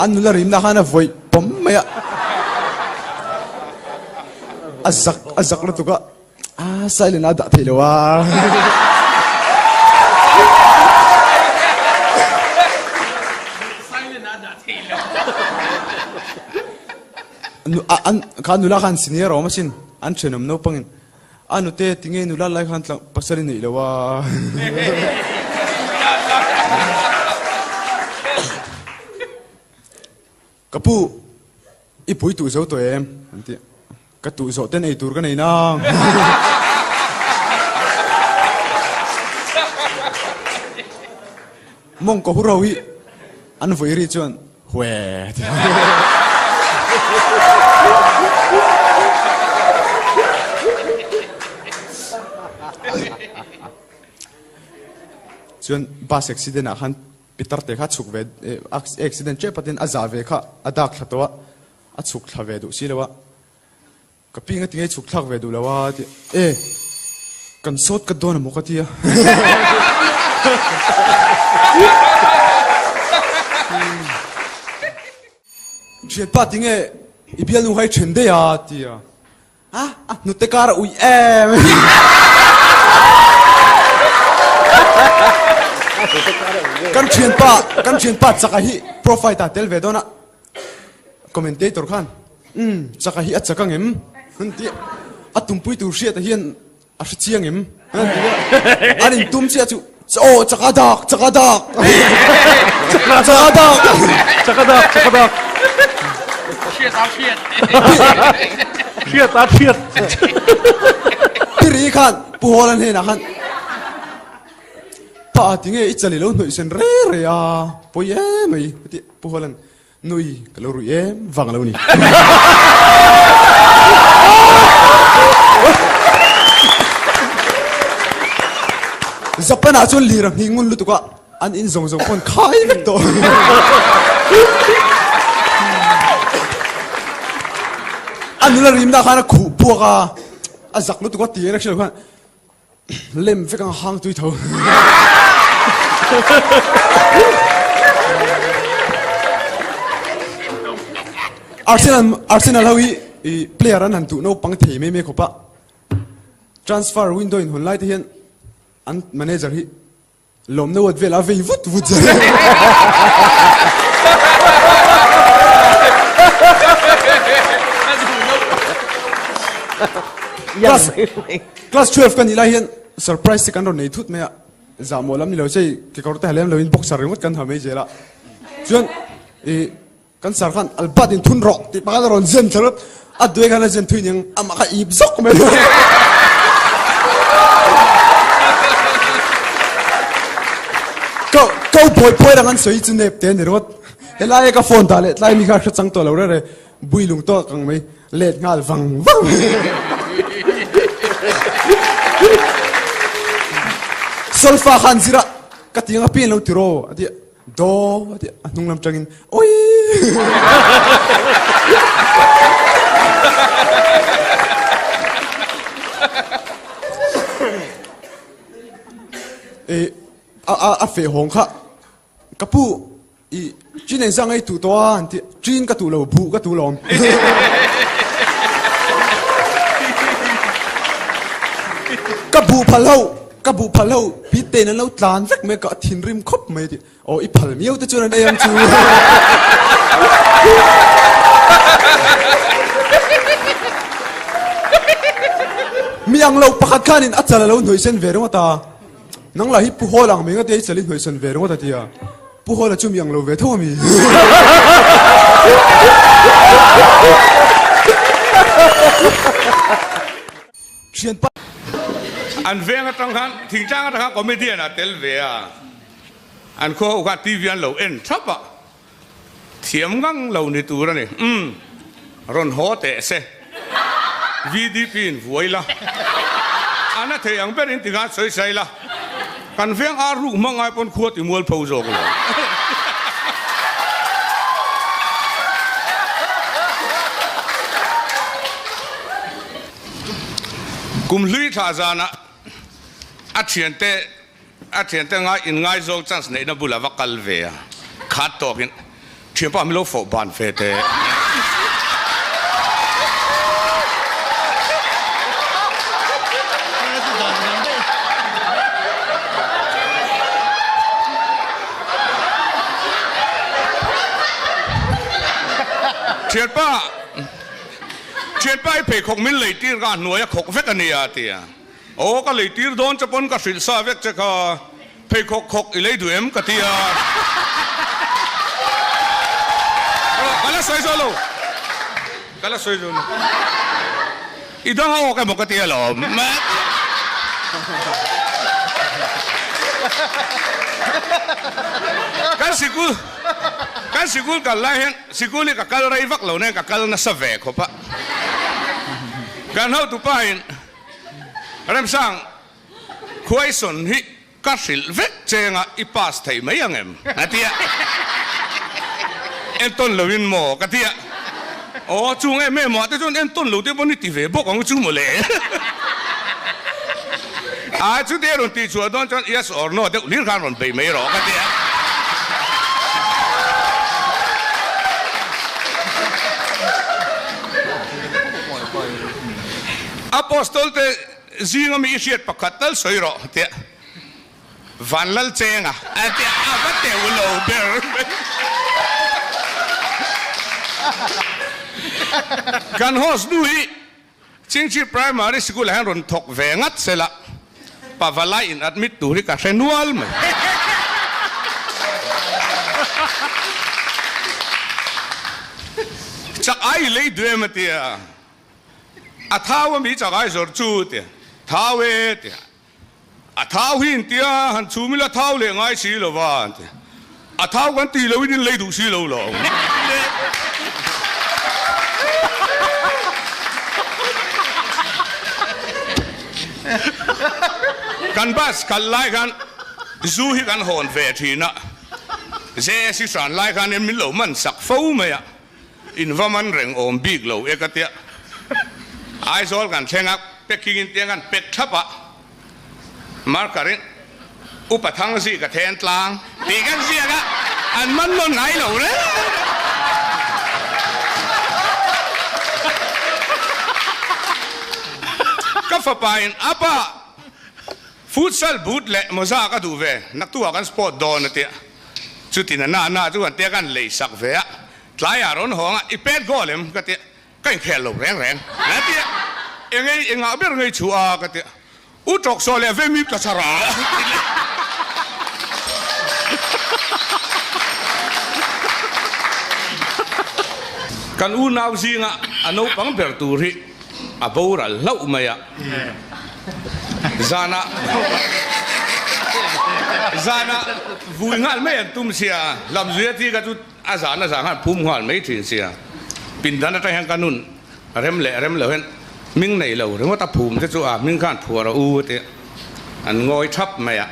anula rim na khana voi pom me azak la tuka silent ada thilowa kan nula kan senior o masin an chenam no pangin anu te tinge nula lai kan pasari nei lawa kapu ipui tu zo to em anti ka tu zo ten ei tur ka nei na mong ko hurawi an voi ri chuan hwe chuan bus accident a han pitar te kha chuk ve accident che patin aza ve kha adak thatowa a chuk thla ve du silawa ka pinga tinge chuk thak ve du lawa ti kan sot ka don mo ka tia chuyện ba tiếng ấy ibial nu hay chuyện đấy à tia nu te cara ui em kan chuyện ba chắc hi profile ta tel về đó na commentator khan chắc hi at chắc em tia atumpui tu sia ta hian a chiang em anh tum sia chu chắc adak Thiệt Tiri khan puholan he na khan pa tinge ichali lo noi sen re a poye mai puholan nuih kaloru wang lo ni zapana chon lirang hingun lu tuka an in zong kon khai vek to anula rim da khana khu puaka azak lu tuka ti election khan lem vek ang hang tui tho Arsenal hawi player an tu no pang thei me khopa transfer window in hon lai te hian an manager hi lawm no vela vei vut class 12 kan ila hian surprise se kan ro nei thut me za molam ni lo sei ke korte halem lo in boxer ringot kan ha me jela chuan kan sar khan albat in thun ro ti pa ron zen tharot adoi kan zen thuining ama ka ib zok me câu bồi bồi đang ăn sấy trên nếp tiền rồi, cái lai cái phone ta lệ, lai mi khai trắng to lâu rồi, bùi lùng to càng mấy lệ ngal văng văng, sulfa khan zira, cái tiếng apin lâu tiro, adi do, adi nung lam changin, oi, phê hong kha kapu chin en sang ai tu to an ti chin ka tu lo bu ka tu lom kabu phalo pi te na lo tlan vek me ka thin rim khop me ti o I phal miau te chuan ai am chu miang lo pakhat khanin achal lo noi sen ve ro ta nang la hi pu ho lang me nga te chalin hoi san ve ro ta tia pu ho la chum yang lo ve tho mi chian pa an veng atang khan thing chang atang comedian a tel ve a an kho ka tv an lo en thapa thiam ngang lo ni tu ra ni ron ho te se vdp in voila ana the yang ben in tinga soi sai la kan veng a ru mangai pon khuat I mol phau jok lo kum hlui tha zana a thian te nga in ngai zong chance nei na bula vakal ve a khat to kin thiam pa mi lo fo ban fe te thian pa เชียนไปเพคงมินเลยตีกันหน่วยขกเวกันเนี่ยตีโอ้ก็เลยตีโดนจะปนก็สิซาเวกจะก็เพคกอีเลยดูเอ็มก็ตีกันละสวยโลกันละสวยโลอีดังเอาแกบอกก็ตีหรอแม่กันสิกูกันไล่เฮงสิกูนี่กับกันไรวักเหล่านี้กับกันน่ะสเวกเขาปะกันเฮาตุป้ายเริ่มสร้างคุยสนฮิกัสิลเวกเจงอ่ะอีปัสไทยไม่ยังเอ็มนะเตี้ยเอ็นต้นเหลวินหมอกะเตี้ยโอ้จุงเอ็มไม่หมอแต่จนเอ็นต้นเหลวเตี้ยบนนี่ตีเวบอกของจุงหมดเลยจุดเดียวรุ่นตีชัวร์ตอนจน yes or no เดี๋ยวลิ้นข้างรุ่นไปไม่หรอกกันเดียอัปอสตอลเตซิงมีเชียร์ปักขัดตัลสวยหรอเดียวันลัลเจงอ่ะเดียอาเตวโลเบอร์กันโฮสนุยชิงชีพรายมาริสกุลแห่งรุ่นถกเวงัดเสละปาวลายอินอัดมิดตูริกาเซนัวลมั้ยจากไอ้เลยด้วยมั้ยเตียอาท้าวมีจากไอ้จอร์จูเตียท้าวเตียอาท้าวหินเตียหันชูมิละท้าวเลยง่ายสิโลวานเตียอาท้าวกันตีเลยวินเลยดูสิโลหรอกันบัสกันไล่กันซูฮิกันหอนเวทีนะเจสิสันไล่กันเนี่ยมิโลมันสักฟูไหมอ่ะอินว่ามันเร่งอมบีกโลเอกเตียไอโซลกันเชงักเป็กกินเตียกันเป็กทับอ่ะมาร์การินอุปถังสีกับแทนตลางตีกันเสียกะอันมันล้นไหนโลเลยก็ฝ่ายอัปะฟุตซอลบูทเละมซาก็ดูเวนักตัวกันสปอร์ตโดนเตียจุดที่น่าจุดเตียกันเลยสักเวะหลายอารมณ์ห้องอีเป็ดก็เลยก็เตียก็ยังแค่ลงแรงนะเตียยังไงยังเอาเบอร์ไงชัวก็เตียอุตรกโซเลเวมิบกระชรากันอูนาวซิงะอนุปังเปิดตูริอาบูรัลลาวมายะzana vui ngal mấy anh tum xia làm gì thì cái chút azana zana phum ngal mấy chuyện xia pin đan tại hàng kanun rem lệ hen mình này lâu rồi ta phum thế chỗ mình kan phù ra u thế anh ngồi thấp mày à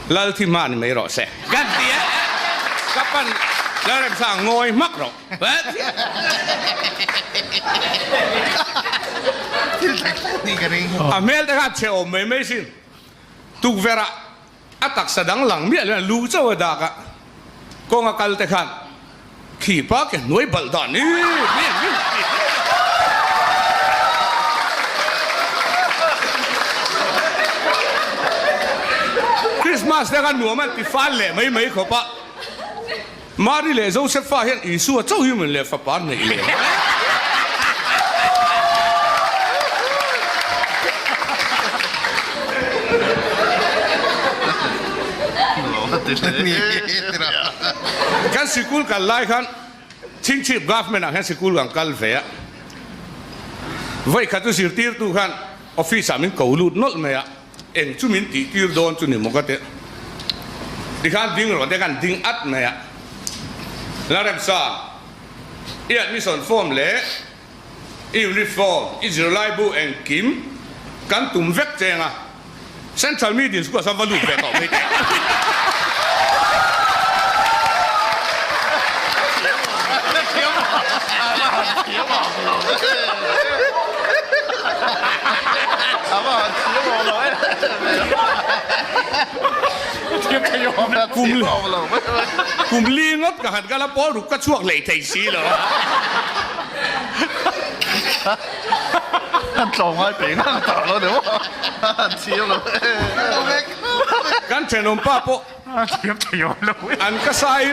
lal thì man mày rõ sẽ gan tía kapan lal em sang ngồi mắc rồi hmeltha cheo mấy xin tu vera atak sadang lang mi la lu chaw da ka ko nga kal te khan khi pa ke nuih bal dan ni Christmas da kan nuam ti fa le mấy kho pa mari le Joseph fa hian isu chaw hi mun le fa pa nei le kan sikul kan lai kan ching chip government kan sikul kan kal ve vai khatu sir tir tu kan office amin ko lut nol me ya eng chu min ti tir don chu ni mo ka te di kan ding ro de kan ding at me ya la rem sa i admission form le uniform israelai bu eng kim kan tum vek chenga central media school sa valu ve to me cùng li ngất cả hạt gala bó rục các chuộc lệ thầy xí rồi anh trồng hai biển anh tỏ nó đúng không anh chiếu rồi kan chuyện ông pa po anh cái sai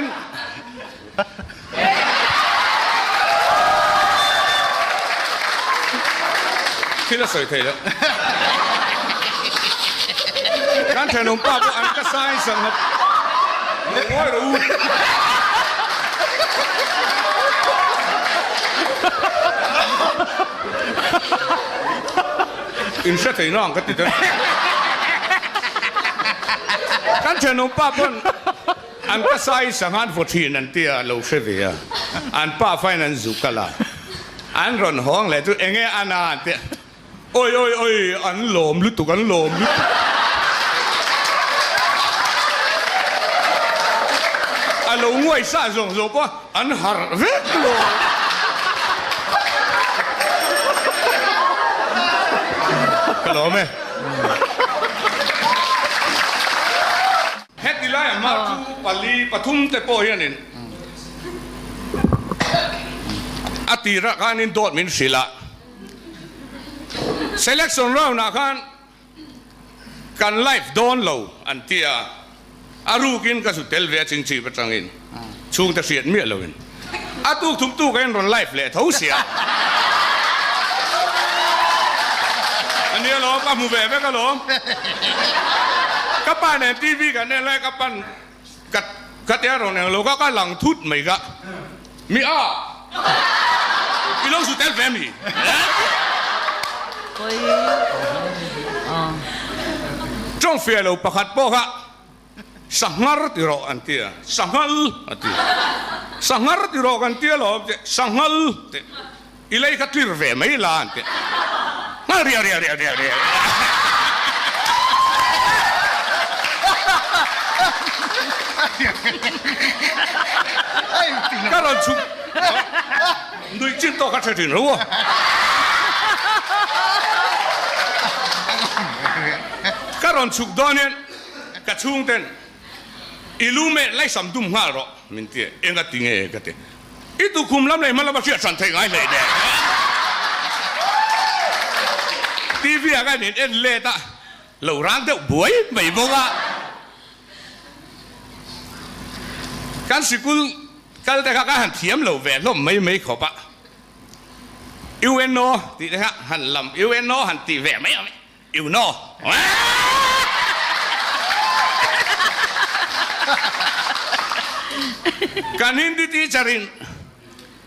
ที่ละสวยเท่เลยการแทนนมป้าอันก็ใส่สังหารโอ้ยรู้อินเสถียรน้องก็ติดเลยการแทนนมป้าคนอันก็ใส่สังหารฝุดที่นั่นเตี้ยเราเสียอันป้าไฟนั่นจุกละอันร้อนห้องเลยตัวเองอันนั้นเตี้ยโอ้ยอันหลอมลุตุกันหลอมลุตุอันเราง่วยซาส่งส่งก็อันหาร์เวกโลก็หลอมไหมเฮ็ดดีไล่มาจูปาลีปทุมเตโปเฮียนินอติระการนินโดดมินศิลาselection round นะคันกันไลฟ์โดนเราอันที่อารูกินก็สุดเทลเวียจริงๆประจังอินช่วงตะเสียดเมียเราอินอาตุกทุกตุกกันรอนไลฟ์เลยเท่าเสียอันนี้หรอกับมูเบะก็หรอกับป้าเนี่ยทีวีกันเนี่ยแหละกับป้ากัดเดียร์เนี่ยเราก็หลังทุดไม่ก็มีอีลงสุดเทลเวียมีจงเฟียเราประคัดโปะสังหารติโรอันเตียสังหารอันเตียสังหารติโรอันเตียเราสังหารเตอีเลยกัดลิรเวไม่ลานเตมาเรียก็เราชุบดูจิตโตกัดเถิดรู้ก็รอนชุกดอนเนี่ยกระชุ่งเต้นอิลูเมไล่สัมดุมห้าหรอมินเตียเองก็ติงเองก็เตอีตุคุมล้ำเลยมันละมาเชื่อสันเทงไงเลยเด้ทีวีอะไรเนี่ยเอ็นเล่ตาเราร้านเด็กบวยไม่บอกว่าการสิกุลการแต่ข้าหันเทียมเราแหวนล้มไม่ขอบะอิวเอ็นโนตีนะฮะหันลำอิวเอ็นโนหันตีแหวนไม่เอาอิวโนการฮินดีที่จริง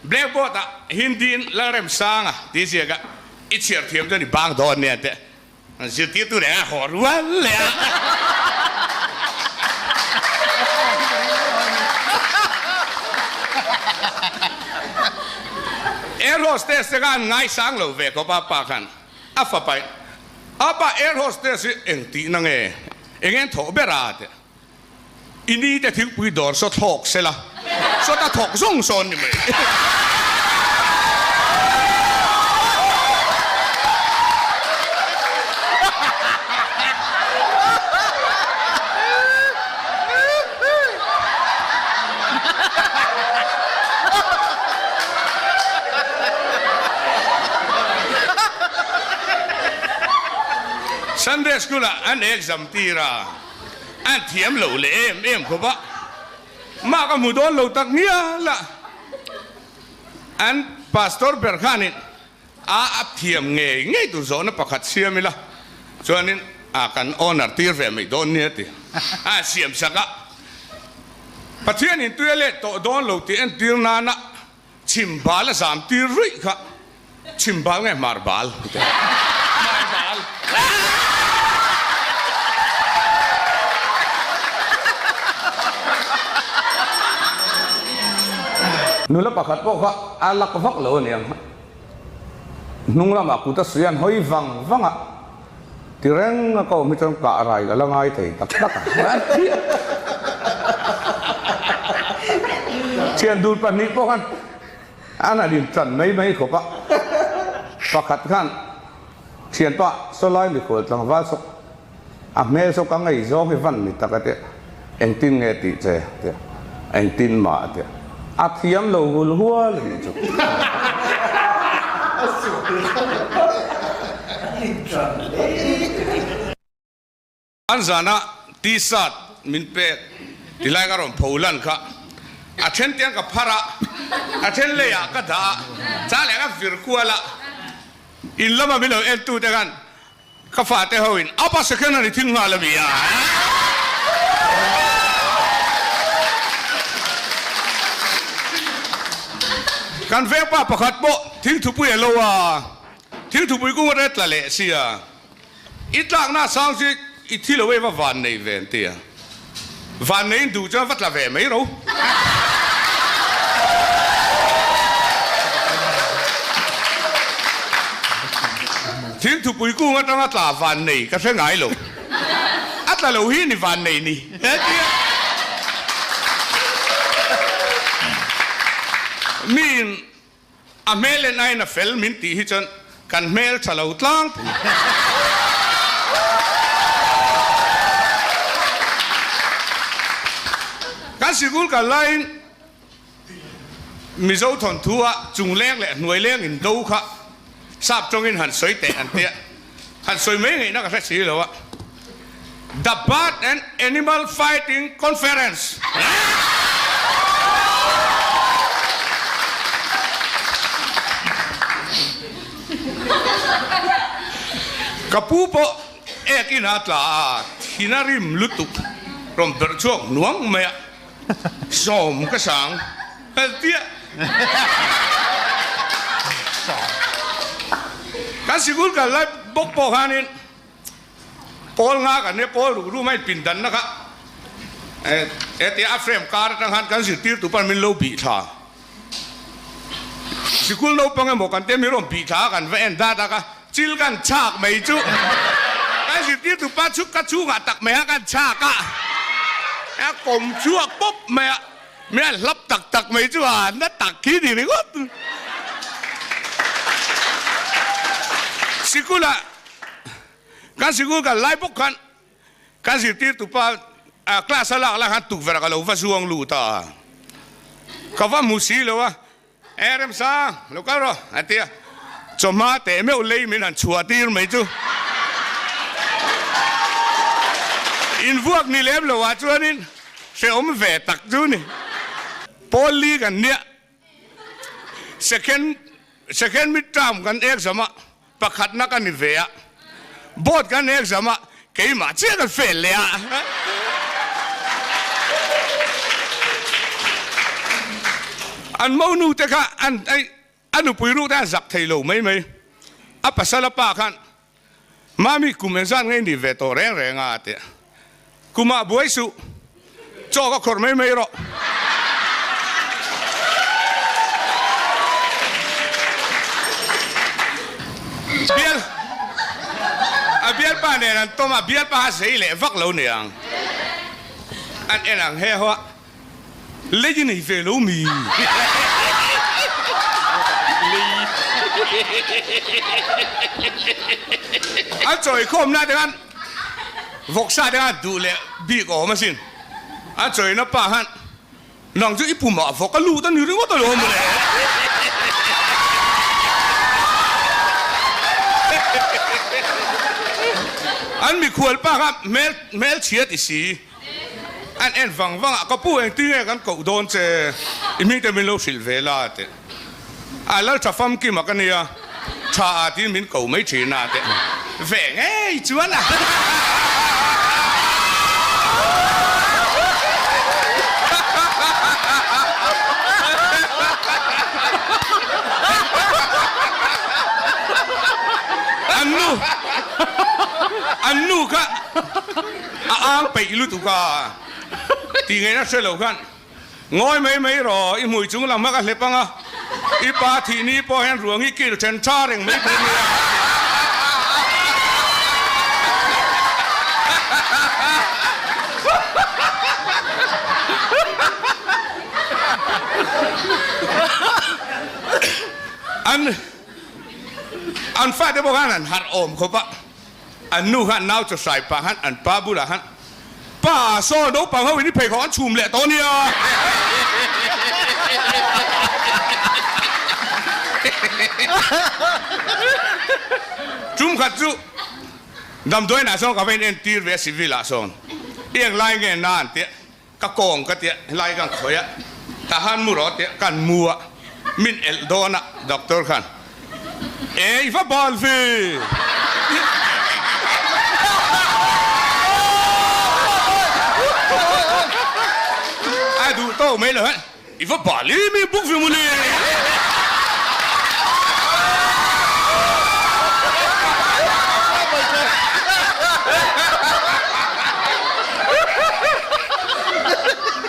เบลบอตฮินดีแล้วเริ่มสร้างที่เสียกะอิจฉาเทียมจนบางดอนเนี่ยแต่สิที่ตัวเนี่ยหอรวันเลยแอร์โฮสเตสกันง่ายสังเราเวกป้าปากันอัฟไปอาป้าแอร์โฮสเตสเองตีนังเองถอเบราดอินนี่จะถึงปุยดอร์สะทอกเสละสะตาทอกส่งซอนนี่มั้ยซันเดย์สกูล่ะอันเอ็กซัมตีราอันเทียมเหล่าเล่มเขาปะมากับมุดอนเหล่าตักเนี้ยละอันพาสตอร์เบอร์ขานินอับเทียมเงยตัวโซนประคัดเสียมิละส่วนนี้กันออนาร์ตีร์เวไม่โดนเนี่ยติเสียมสักะประเทศนี้ตัวเล็กโตโดนเหล่าตีอันตีร์นานะชิมบาลสามตีร์ริค่ะชิมบาลไงมาร์บาลนุลปะขัดพวกเขาอาลักฟักเหล่านี้นุ่งละมากุตเสียนหอยฟังอ่ะที่เร่งก็ไม่ต้องกะอะไรแล้วง่ายที่ตักเชียนดูปนิพวกกันอันนั้นดินจันไม่ขบปะปะขัดขันเชียนปะสลายไม่ขวดจังว่าสกเมสกังไงโจ้ให้ฟันนี่ตะกันเตะเอ็งตินเงติเจเตะเอ็งตินมาเตะอาเทียมเราหัวเลยจุอันซานะตีสัตมินเปกที่ไล่กันรำพูลันค่ะอาเช่นเตียงกับพระอาเช่นเลยก็ด่าจ้าเลยก็ฟิรกัวละ อินละมาไม่เลยเอ็นตูแต่กันข้าฟ้าแต่เขาอินเอาไปสักแค่นั้นทิ้งมาละมีอ่ะการเฟ้ป้าประคัดโบทิ้งถุปุยโลวาทิ้งถุปุยกูว่าเร็ดละเละเสียอีตลากน่าสางสิอีที่เราเว้ว่าวันในเวนเตียวันในดูจะวัดละเวไม่รู้ทิ้งถุปุยกูว่าต้องอัตลาวันในก็ใช่ไงลูกอัตลาเราหินี่วันในนี่มีนอเมริกันน่ะเฟลมินตีฮิจันกันเมลชะลาวตลังการสิกุลกันไลน์มิโซทนทัวจุงเลี้ยงเลยหน่วยเลี้ยงอินโดค่ะทราบจงอินหันสวยแต่อันเตี้ยหันสวยไม่ไงนักการสิแล้ววะ The Bird and Animal Fighting Conference Kapupo ekinatla hinarim lutuk from berjuang nuam maya som kesang dia kan sigul kalai bokpohanin pol nga kan ne pol ru mai pindan na ka ti afrem kar tang han kan si tir tu pan min lo bi tha sigul lo pang mo kan te mi rom bi tha kan ve en da kaจิลกันฉากไม่จุไอ้สิที่ถูกป้าชุกกระชูงตักแม่กันฉากอ่ะไอ้กลมชั่วปุ๊บแม่รับตักไม่จุอ่ะนั่นตักขี้ดีเลยก็สิกุละการสิกุลกันไล่พวกกันการสิที่ถูกป้ากล้าสลักแล้วกันถูกเวลากันเราว่าช่วงลู่ตาเขาว่ามุสีเลยวะเอริมซ่าลูกก็รอไอ้เตี้ยจอมาแต่ไม่เอาเลยมีนั่นชัวตีร์ไม่จูอินพวกนี่เล็บเลยว่าชัวนี่เสียอมเวตักจูนี่พอลีกันเนี่ยsecond midtermกันเอกสมะประคัดนักกันนี่เวียบอดกันเอกสมะเกี่ยมาเชื่อกันเฟลเลยอ่ะอันมอนูแต่ค่ะอันนู้นปุยรู้ได้สักทีโลไม่อัปสารป้าขันมามีกุมเอนซันไงนี่เวทโอแรงอ่ะเตะกุมาบวยสุจ่อก็ขดไม่หรอกเบียร์ป้าเนี่ยนั่นตัวมาเบียร์ป้าเสียเลยฟักเราเนี่ยอันเอ็นังเฮ้ยว่าเล่นนี่เฟลมีอันจอยคมนะเดี๋ยวกันวกซาเดี๋ยวกันดูเลยบีกออกมาสิอันจอยนับป้าฮันน้องจะอีปุ่มอ่ะวกก็รู้ตั้งอยู่ที่ว่าตัวโลมเลยอันมีขวดป้าครับเมลเชียติสีอันเอ็นฟังก็พูดเองที่ไงกันก็โดนเจอิมิแต่ไม่รู้สิลเวลาเตะแล้วจะฟังกี่มากันเนี่ยชาที่มินกูไม่ชีนาเตะแฝงเอ้ยจวนอ่ะอันนู้ก็อ้างไปลุตุกาตีไงนะเสลกันง่อยไม่รออีมวยจุงลำมากเลยปังอ่ะอีปาทีนี้พอเห็นหลวงอีกิลเชนชาเร่งไม่เป็นเลยอันฟ้าได้บอกว่านั่นหัดอมเขาปะอันนู้ฮันน่าจะใส่ปะฮันอันป้าบุระฮันป้าโซ่ดูปังเขาวินิเพย์ของอันชุมแหละตอนนี้จุ่มขัดจุดำด้วยน่ะส่งกับเป็นเอ็นตีร์เวสิวิลาส่งเอียงไล่เงินนานเตะกะกองกะเตะไล่กันขอยะทหารมุรอเตะกันมัวมินเอลโดนะด็อกเตอร์ขัน Ei fa bal fi ai du to mấy lời i fa bal li mi buk fi mu li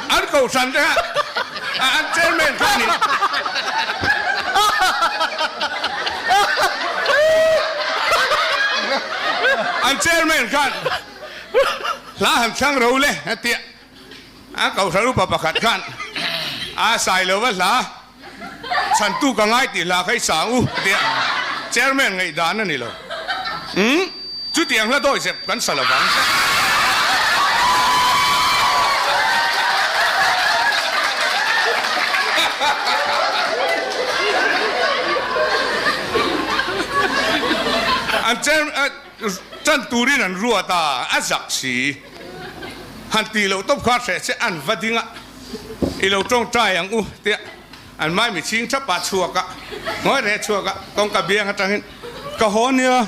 anh cầu sẵn đấy anh trên men không nhỉ anh trên men kan lá hàng sang râu lên tiện anh cầu sẵn lúc bà khát kan sai lâu vậy lá sẵn tu cả ngay thì là cái sáng tiện trên men ngày đàn này rồi chú tiền là tôi sẽ cắn sờ là vắng anh chân turin anh rùa ta anh giặc xí hắn tì lâu tóc khoát sẽ ăn vật đi ngạ lâu trong trai anh tiện anh mai mình xin chấp bát chua cả nói để chua cả con cả biếng hết trơn cả hôn nhá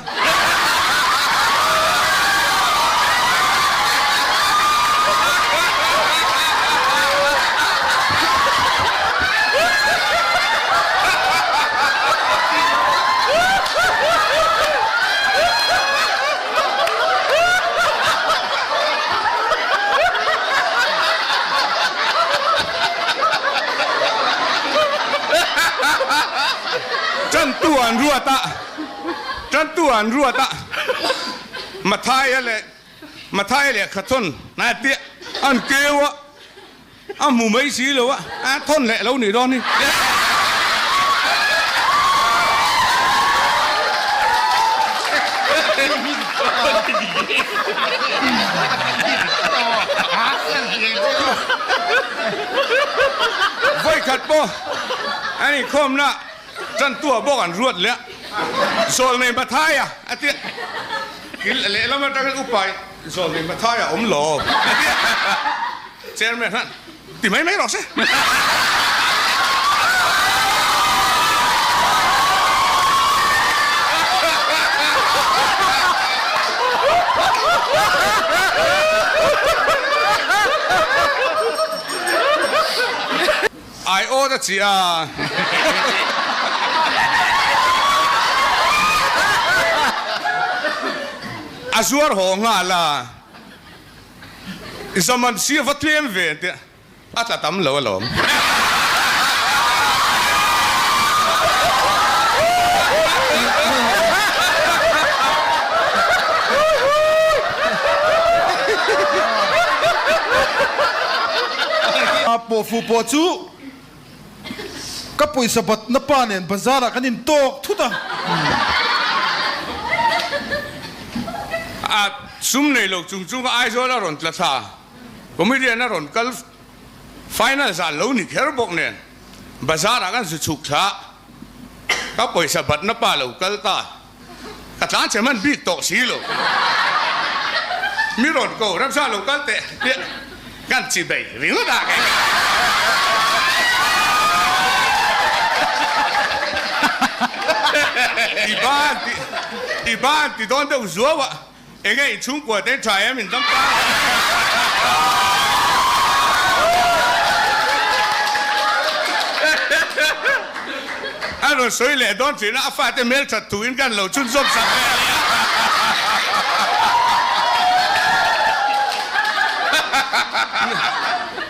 chân tuan ruột ta mà thay lệ khát thôn này tiện ăn kêu á ăn mù mấy xí lâu á thôn lệ lâu nỉ đón đi vậy khát po anh ấy không na chân tua bốc ăn ruột lẽ rồi này mà thay à tiện cái lẽ lắm mà cái upai rồi này mà thay à ốm lò xem mẹ hắn tìm mấy rồi chứ ai ô đó chị à azuar ho nga la zaman sia va tlem ve te atla tam lo lawm po fu po chu kapui sabat na panen bazara kanin tok thuta sum này lộc chung ai rồi là rộn là thà comedian là rộn kal final sa lâu nị khéo bốc nè bazar agan sự chuk thà các bồi sa bát na pa lâu kal ta các láng chỉ mình biết tổ xí lâu mi rộn cầuรับsa lâu kal tệ gan chỉ bảy ring nó đà cái iban thì đón đâu rúa vậy ngei Trung Quốc đến trái em mình tâm ta anh rồi soi lệ đón chuyện nó phát cái hmeltha tụi anh gan lẩu chun sôm sạch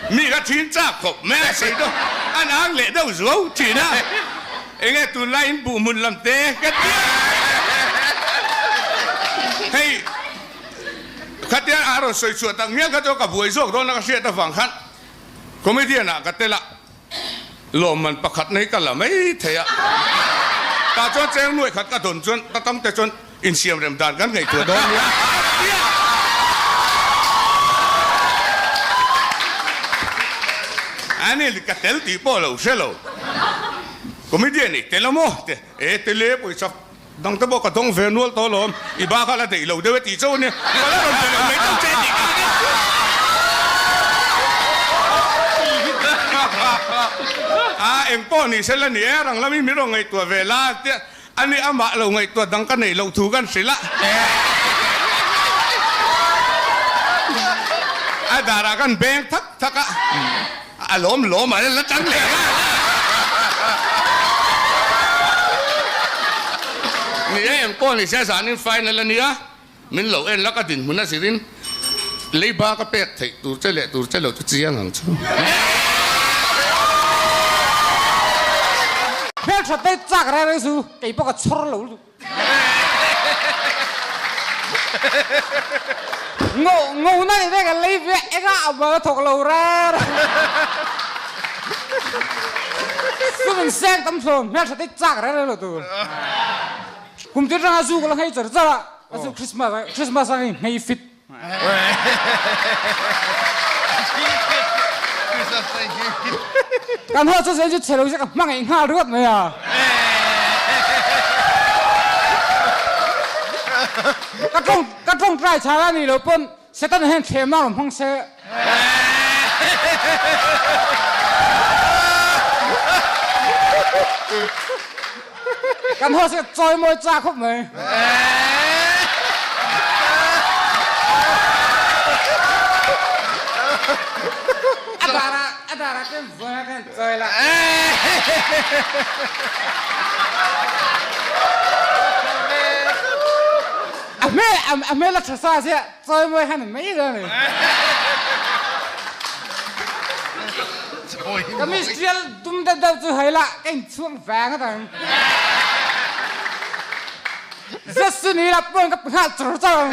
mi cái thiên cha khóc mẹ谁都anh ăn lệ đâu rúa chỉ na ngei tụi lại bù mùn làm tê cái hey khát tiền aro soi chuột tăng nghe cái chỗ cả buổi rồi đó nó sẽ ta vàng khát comedian à cái tên là lawm mình bắt khát này cái là mấy thế à ta cho chơi nuôi khát cái tuần chuột ta tâm tới chuột in xiêm rèm đàn cái ngày tuổi đó anh ấy cái tên tí bỏ lâu xe lâu comedian này tên là mo tên lẽ bồi sập đang tập cái thong về nuôi to lắm, iba cái là để lâu để tỷ số nè, cái là làm gì mấy tông chết đi em bỏ nị sẽ là nị, rằng là mình rồi ngày tuổi về la, anh ấy ama lâu ngày tuột đằng cái này lâu thú gan xí lạ à đà ra gan beng thắc à lawm mà nó trắng lẹนี่emก้อนนี่เสียสารนี่ไฟนั่นละเนี่ยมันเหลวเอ็นแล้วก็ดิ่งมันน่าสิรินเลยบ้าก็เป็ดถิตูเจริญตูเจริญตุเจียงหังชูเพื่อนฉันได้จากอะไรเลยสูไอ้พวกชอร์หลูงูนั่นได้กันเลยเว้ยไอ้ก็เอามาถกหลูแร่ซึ่งเป็นแสงตำส้มเพื่อนฉันได้จากอะไรเลยตัวผมจะนั่งสู้กันให้เจอจ้าสู้คริสต์มาสอะไรไม่ฟิตการหัวจะเสียจะเฉลิมจะกับมั่งเองห้าเรื่องไหมอ่ะกระทงใกล้ชาแล้วนี่เราเป็นเซตันเห็นเทมากหรือพังเซ่กันหัวจะจอยมวยจ้าครบไหมอัดดาระเป็นเวอร์กันจอยละอเมลักษณะเสียจอยมวยหันไม่ได้เลยก็มีเสียตุ้มเดาจะให้ละไอ้ช่วงแฝงก็ต่างจะสิ่งนี้ละเปิ้ลกับข้าจุดจัง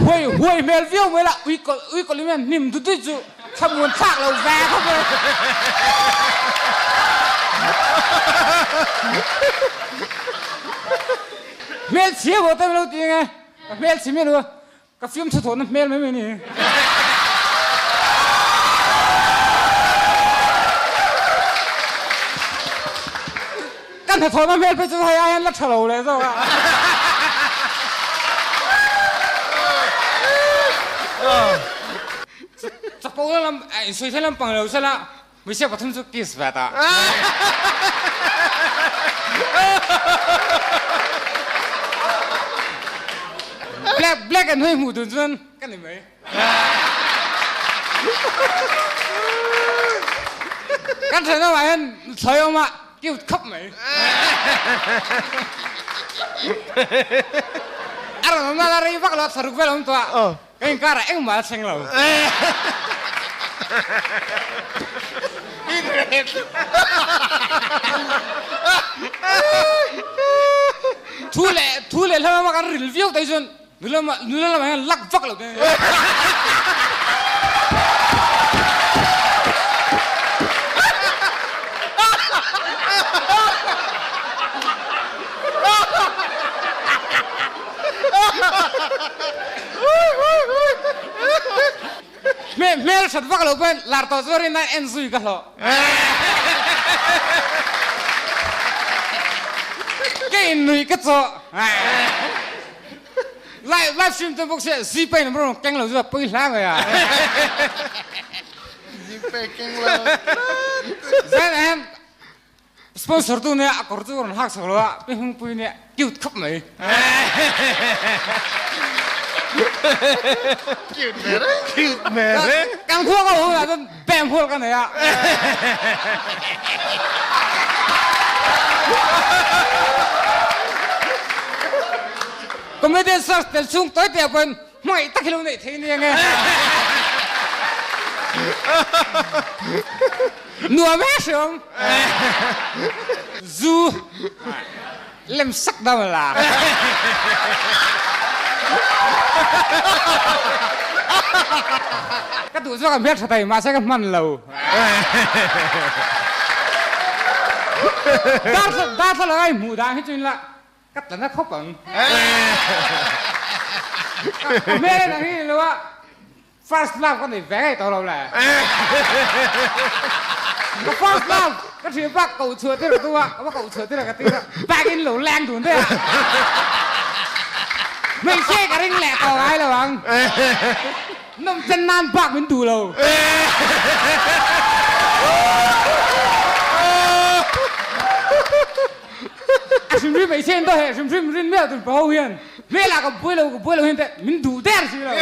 ห่วยเมลวิวเมล่ะอุ้ยก็เลยมันนิ่มดุจุขมวนฉากเราแฝงเข้าไปเมลเชียร์แต่ไม่รู้จริงไงเมลเชียร์ไม่รู้กับฟิล์มสุดโหดนั้นเมลไม่มีกันถ้าโทษนั้นเมลไปจะให้อายันรักฉลาเลยจ้ะจะพูดแล้วไอ้สุดท้ายแล้วปังเราใช่ละไม่ใช่ว่าทุ่มสุดกิสแบบอ่ะblack and white หมู่ดุนจวนกันได้ไหมกันเถอะนะว่าเห็นถอยออกมากิ้วขับไหมอะไรนั่นอะไรฟักเราสรุปไปแล้วตัวเอ็งการเอ็งมาเชิงเราทุเล่แล้วมาการรีวิวแต่จนนู่นละมันลักฟักเราเนี่ยเมลชัดฟักเราเป็นลาร์ตัวส่วนนั้นเอ็นซุยกันเหรอแกอินนุยก็จะไล่ฟิล์มตัวพวกเสียซีไปนะพวกเราแกงเราจะไปล้างเลยอ่ะซีไปแกงเราใช่ไหมสปอนเซอร์ตัวเนี่ยกอร์ตัวนั้นหักสักแล้วไปหงปุยเนี่ยกิ้วขับไหมกิ้วเนรกันทั่วก็รู้นะจนแปมพูดกันเลยอ่ะก็ไม่ได้สักแต่ช่วงต้อยเดียวเป็นไม่ตักกิโลนี่ทีนี้ไงนัวแม่ชงซูเล่มสักดำละก็ดูว่ากันเพี้ยนสไตล์มาใช้กันมันเราด้านอะไรหมูด่างให้จุนละก็แต่นั้นเขาปังไม่ได้อย่างนี้เลยว่า first love ก็ในแฝงให้ตัวเราแหละก็ first love ก็ถือว่าเก่าเชื่อที่เราตัวว่าเก่าเชื่อที่เราก็ตีละแบกอินหลงแรงดุนด้วยไม่ใช่กระริ่งแหลกต่อไงหรอวัง น้ำจะนานปากมันดูเราชิมริไม่เช่นตัวเหตุชิมริรินเมื่อตุนเปล่าเฮียนเวลากับป่วยเราเห็นแต่มันดูแดดสิเรา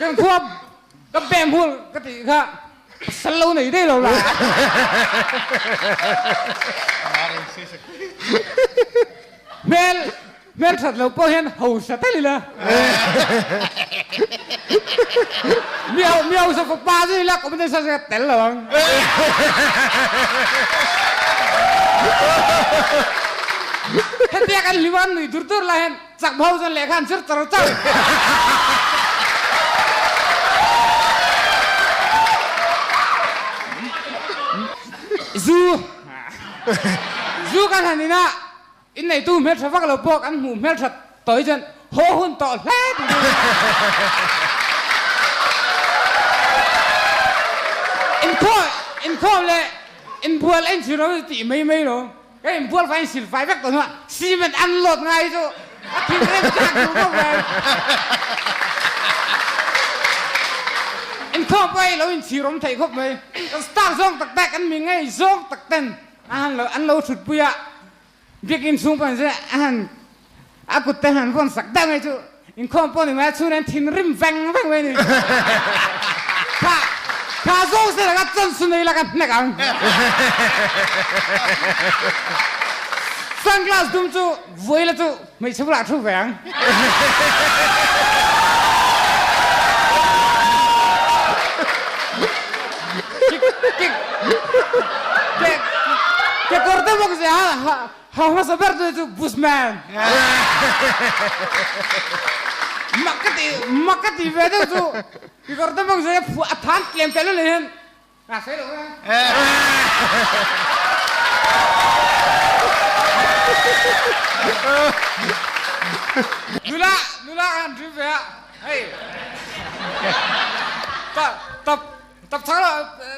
กันควบก็แบ่งพูดก็ติค่ะสโลว์หน่อยได้เราล่ะเมลสัตว์เราพอเห็นหูสัตว์ได้เลยนะเมียวสัตว์ปลาสิละก็ไม่ได้สัตว์เต็มหรอกถ้าเดียกันลิวันนี่ดุร์ๆละเห็นสักเบาจนเละขันสุดตระจ้าซูกันทันนี้นะอินในตู้เม็ดสักเราพวกอันหมูเม็ดสักต่อยจนโหหุ่นต่อเล่นอินข้อเลยอินบัวเล่นชิโร่ตีไม่หรอกก็อินบัวไฟสิลไฟแบกตัวนั้นซีเมนต์อันหลดไงจูทิ้งเล่นจากดูก็ไปอินข้อไปเราอินชิโร่ไทยครบไหมสตาร์ซองตักแตกอันมีไงซองตักเต้นอันเราสุดปุยะเบียกินสูงไปซะอากุเตหันพอนสักได้ไงจูอินข้อปนนี่มาชูนั้นทิ้งริมแฟงไว้นี่ข้าส่งเสร็จแล้วก็จนสุนัยแล้วกันนักอังซันกลาสดุมจูวัยละจูไม่ใช่เวลาทุกแฝงque cortemos que sea vamos a ver tu busman makati vedo tu que cortemos que sea athan claim pelo len sei lo nula kan tu ve hey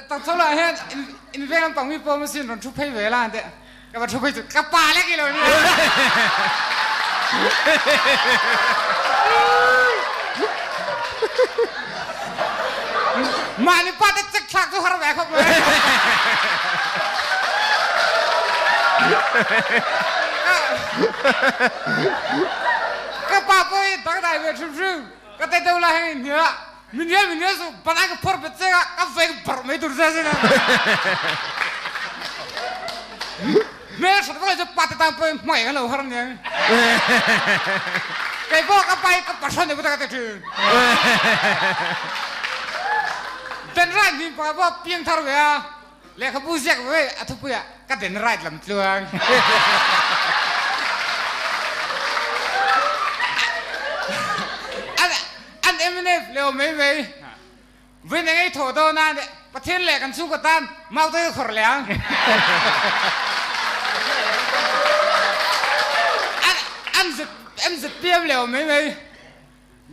tập tháo lại hết in về làm tổng vi bơm xin còn chụp hay về là thế các bạn chụp hay các bà lấy cái rồi mà đi bắt chắc chắc tôi harap không vậy các bà coi tất đại về chụp các tay đâu là hay nữa mình nhớ số bạn anh có phật bật ra các về bật mấy tụi ra thế nào mẹ sao có thể bắt tay phải mày cái lâu hơn nhỉ cái bộ các bay các bắt sân này cũng ta cái thứ tên ra thì bà bà pieng thar về à lẽ không bùi giặc về à thôi bùi à các tên ra làm luôn anh em này liệu mấy với những thổ đô na đấy bắt thiên lệกันสู้กับตันmau tới khổ lẻng anh giật tiêm liệu mấy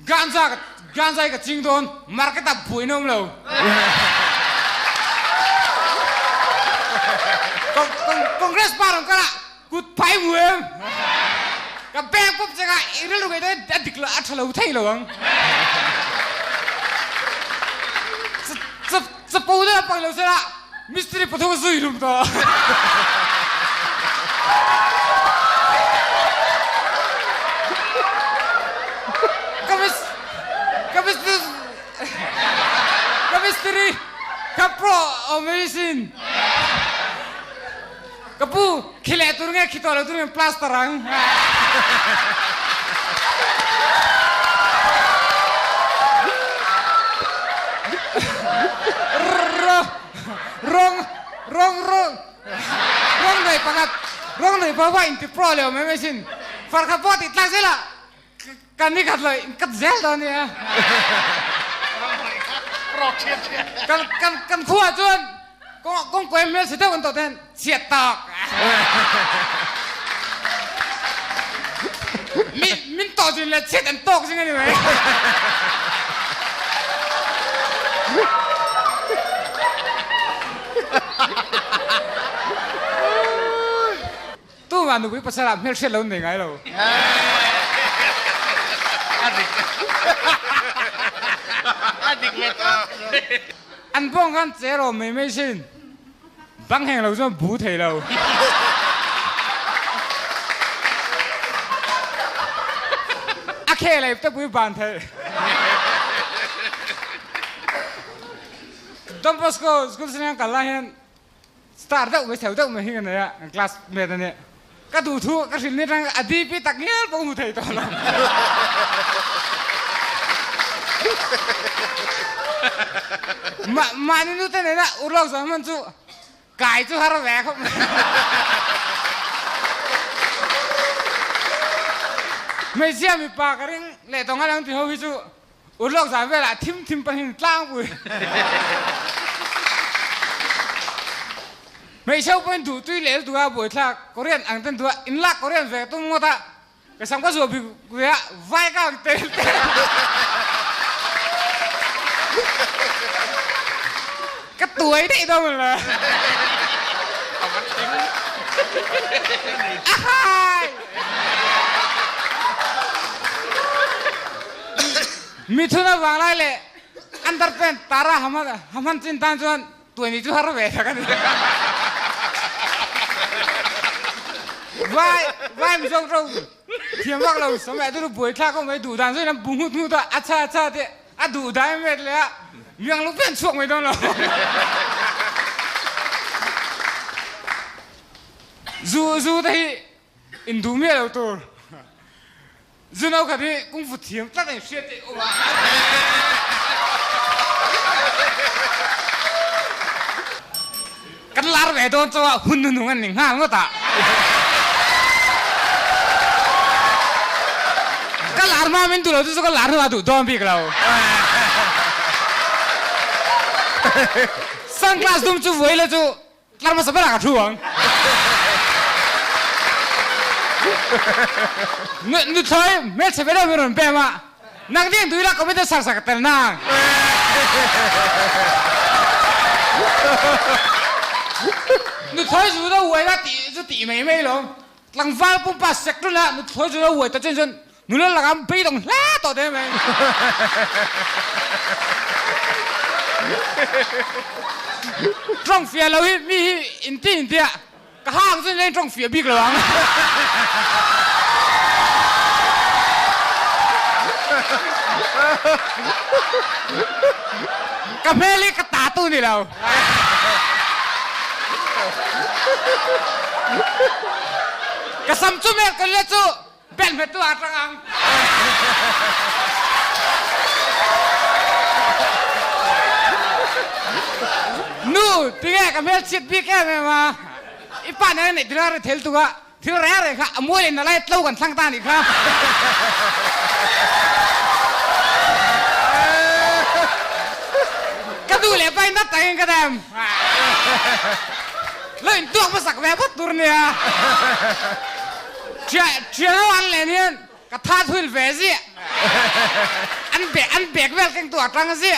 gan ra cái chính đồn market tập bùi nôm lầu congress ba đồng cái là cút phải mùi em cái bé bốc ra cái rilru cái đấy đã địch là ăn lâu thay rồiจะปูได้ปังเลยสิละมิสตรีปฐมสุยลุมต่อกับมิสตรีกับโปรอเมซินกับปูขี้เละตัวนี้ขี้ตัวเล็กตัวนี้พลาสตรังร้องเลยประกาศร้องเลยเพราะว่าอินทิโปรเลยไม่ใช่ฝากขับปอติดตั้งเสียละกันนี่ขัดเลยกัดเซลตอนนี้กันขั้วจนก็กวยเมื่อสุดท้ายกันตัวแทนเสียตอกมินต่อจนเลยเสียแต่ตอกจริงๆนี่ไหมตู้มา มานุ้ยภาษาเมลเชลล์หนึ่งไงเราอันป้องกันเจเราไม่ชินบางแห่งเราจะบูเทเราอาเคอะไรจะบุยบานเทตอนพอสกูสเนี่ยกันละเห็นสตาร์ทไม่เท่าเดิมไม่เห็นกันเนี่ยคลาสเมทเนี่ยก็ดูทุกก็สิ่งนี้ทั้งอดีตปีตักเงี้ยป้องบูเทตอนนั้นมานี่นู้นเนี่ยนะอุลอกสามมันจู่ไก่จู่ฮาร์แวร์ครับไม่เชื่อมีปากกระดิ่งเลยตรงนั้นที่เขาพิจูอุลอกสามเวลาทิมไปหินตั้งปุยไม่เชื่อเป็นดูตุ้ยเลี้ยตัวบุยทักก็เรียนอังเต็นตัวอินลักก็เรียนเวตุ้งงดอ่ะก็สังกัดส่วนบิกุยะไว้ก็เต็มก็ตัวไอ้ตัวมันเลยมิถุนาวางไรเลยอันดับเป็นตาระhamanจินตันจวนตัวนี้จู่ฮาร์เวย์กันว่ายมิจงเราเทียมว่าเราสมัยตัวบุยท่าก็ไม่ดูดันซึ่งน้ำบุ้งหูตัวอัชชาเดอะดูได้เม็ดเลยอะยังลูกเป็นช่วงไม่ต้องหรอกจูที่อินดูเมียเราตัวจูน่าขัดที่功夫ทีมตั้งแต่เชียร์ติโอ้มากันลาร์เวโดนตัวหุ่นหนุ่มกันหนึ่งห้างก็ตากันลาร์มาเป็นตัวเราจู่ก็ลาร์มาดูโดนปีกเราสังคลาสตุ้มจู่ไว้แล้วจู่ลาร์มาสับปะรดกระช่วงนึกถอยเมื่อเช้าเราไม่รู้เป็นมานักเรียนดูแลก็ไม่ได้สักแต่นางนึกถอยจู่เราไว้ละตีไม่ลงหลังฟ้าปุ่มปัสเสกตัวละนึกถอยจู่เราไว้แต่เจนนึกแล้วหลังไปตรงล้าต่อได้ไหมตรงเฟียเรามีอินตี้อ่ะก็ห้างซึ่งเล่นตรงเฟียบิ๊กเลยวังกับเมลิกตาตู้นี่เรากับซัมจุเมลกันเลยจู่เป็นเม็ดตัวอัดรังนู่ที่แกกับเมลชิดบิ๊กแกมาอีป้าเนี่ยนี่ที่เราเทลตัวที่เราอะไรค่ะมวยนั่นแหละเล่ากันทั้งตาอีกครับก็ดูเลยไปนัดแต่งกันเดิมเลยตัวมาสักแบบตัวเนี่ยเชื่อวันเลยเนี่ยก็ท้าทุนเวสิอันเบกเวลกันตัวกลางสิ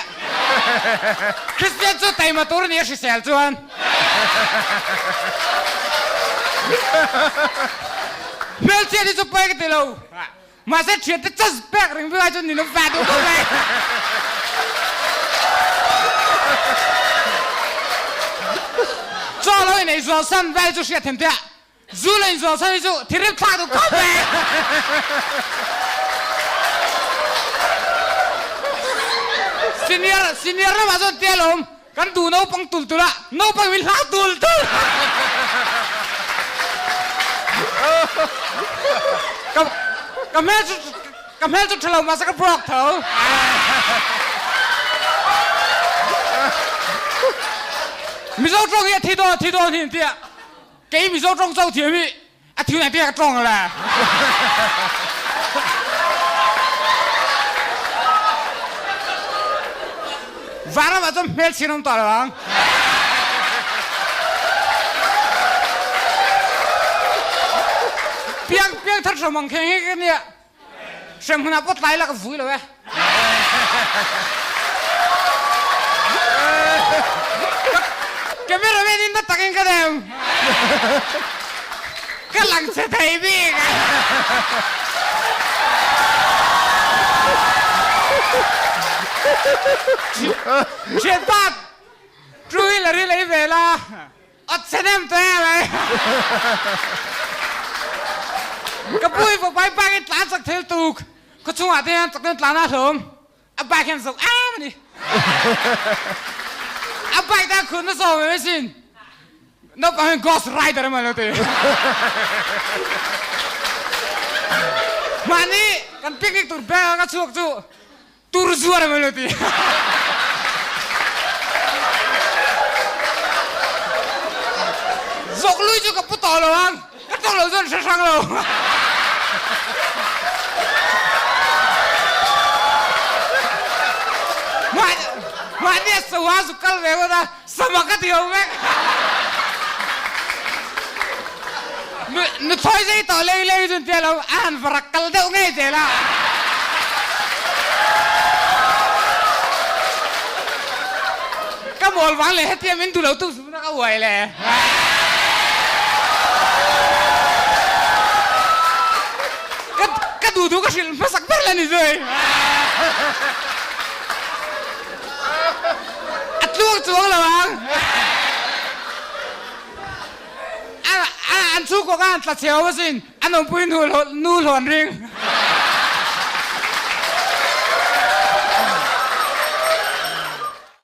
คริสเตียนจู่ไต่มาตัวนี้สิเซลจวนเมลเชียที่จะไปกันเดี๋ยวมาเสร็จเชียที่จะแบกเรื่องไปจนนี่น้ำแฟดูเข้าไปจ้าเราในส่วนสั้นไปจะเชียเต็มที่จูเลยส่วนสั้นจะที่เรียกท่าดูเข้าไปซีเนียร์มาจนเตี้ยลมกันดูน้องปังตุลตุละน้องปังวิลาตุลกับแม่จุดฉลองมาสักปลอกเถอะมิโซตรงนี้ที่โดนที่เตี้ยเกี่ยมิโซตรงเจ้าเทียมีอ่ะที่ไหนเตี้ยก็ตรงอะไรวาระมาจนเมลชินต่อเลยมั้งเพียงทัดสมองแข็งกันเนี่ยเสมหน้าปดไหลแล้วก็ฟุ้ยเลยเว้ยแกไม่รู้ไม่ดินนัดตักเองกันเอง กำลังจะไทยพี่เชียนตัดจุยละรี่เลยเวลาอัดเสนมตัวเลยกระปุยพวกไปไปกันร้านสักเทลตูกก็ช่วงอาทิตย์จากนั้นร้านอาหารอับไปแค่ส่งมันนี่อับไปแต่คุณน่ะส่งไม่สินนับเป็นกอสไรเดอร์มาแล้วตีมานี่กันปิกนิกตัวเบลก็ช่วงจู่ตูร์ซัวร์มาแล้วตีจกลุยจู่กับปุ๊ต่อเลยวังก็ต้องเราจนช่างเรามาเนี่ยสวาสุกัลเวก็ได้สมัครที่เอาแม็กนึกถอยใจต่อเลยจนเจ้าเราอ่านฝรั่งกัลเดาไงเจ้าละก็มอลวังเลยให้เทียมเป็นตัวเราตู้สุนัขเอาไว้เลยก็ดูก็ชิลมาสักเท่าไหร่นี่เลยลูกจ้วงระวังอันสู้กับอันตัดเชียวมาสิอันน้องปุ้ยนูหลอนริง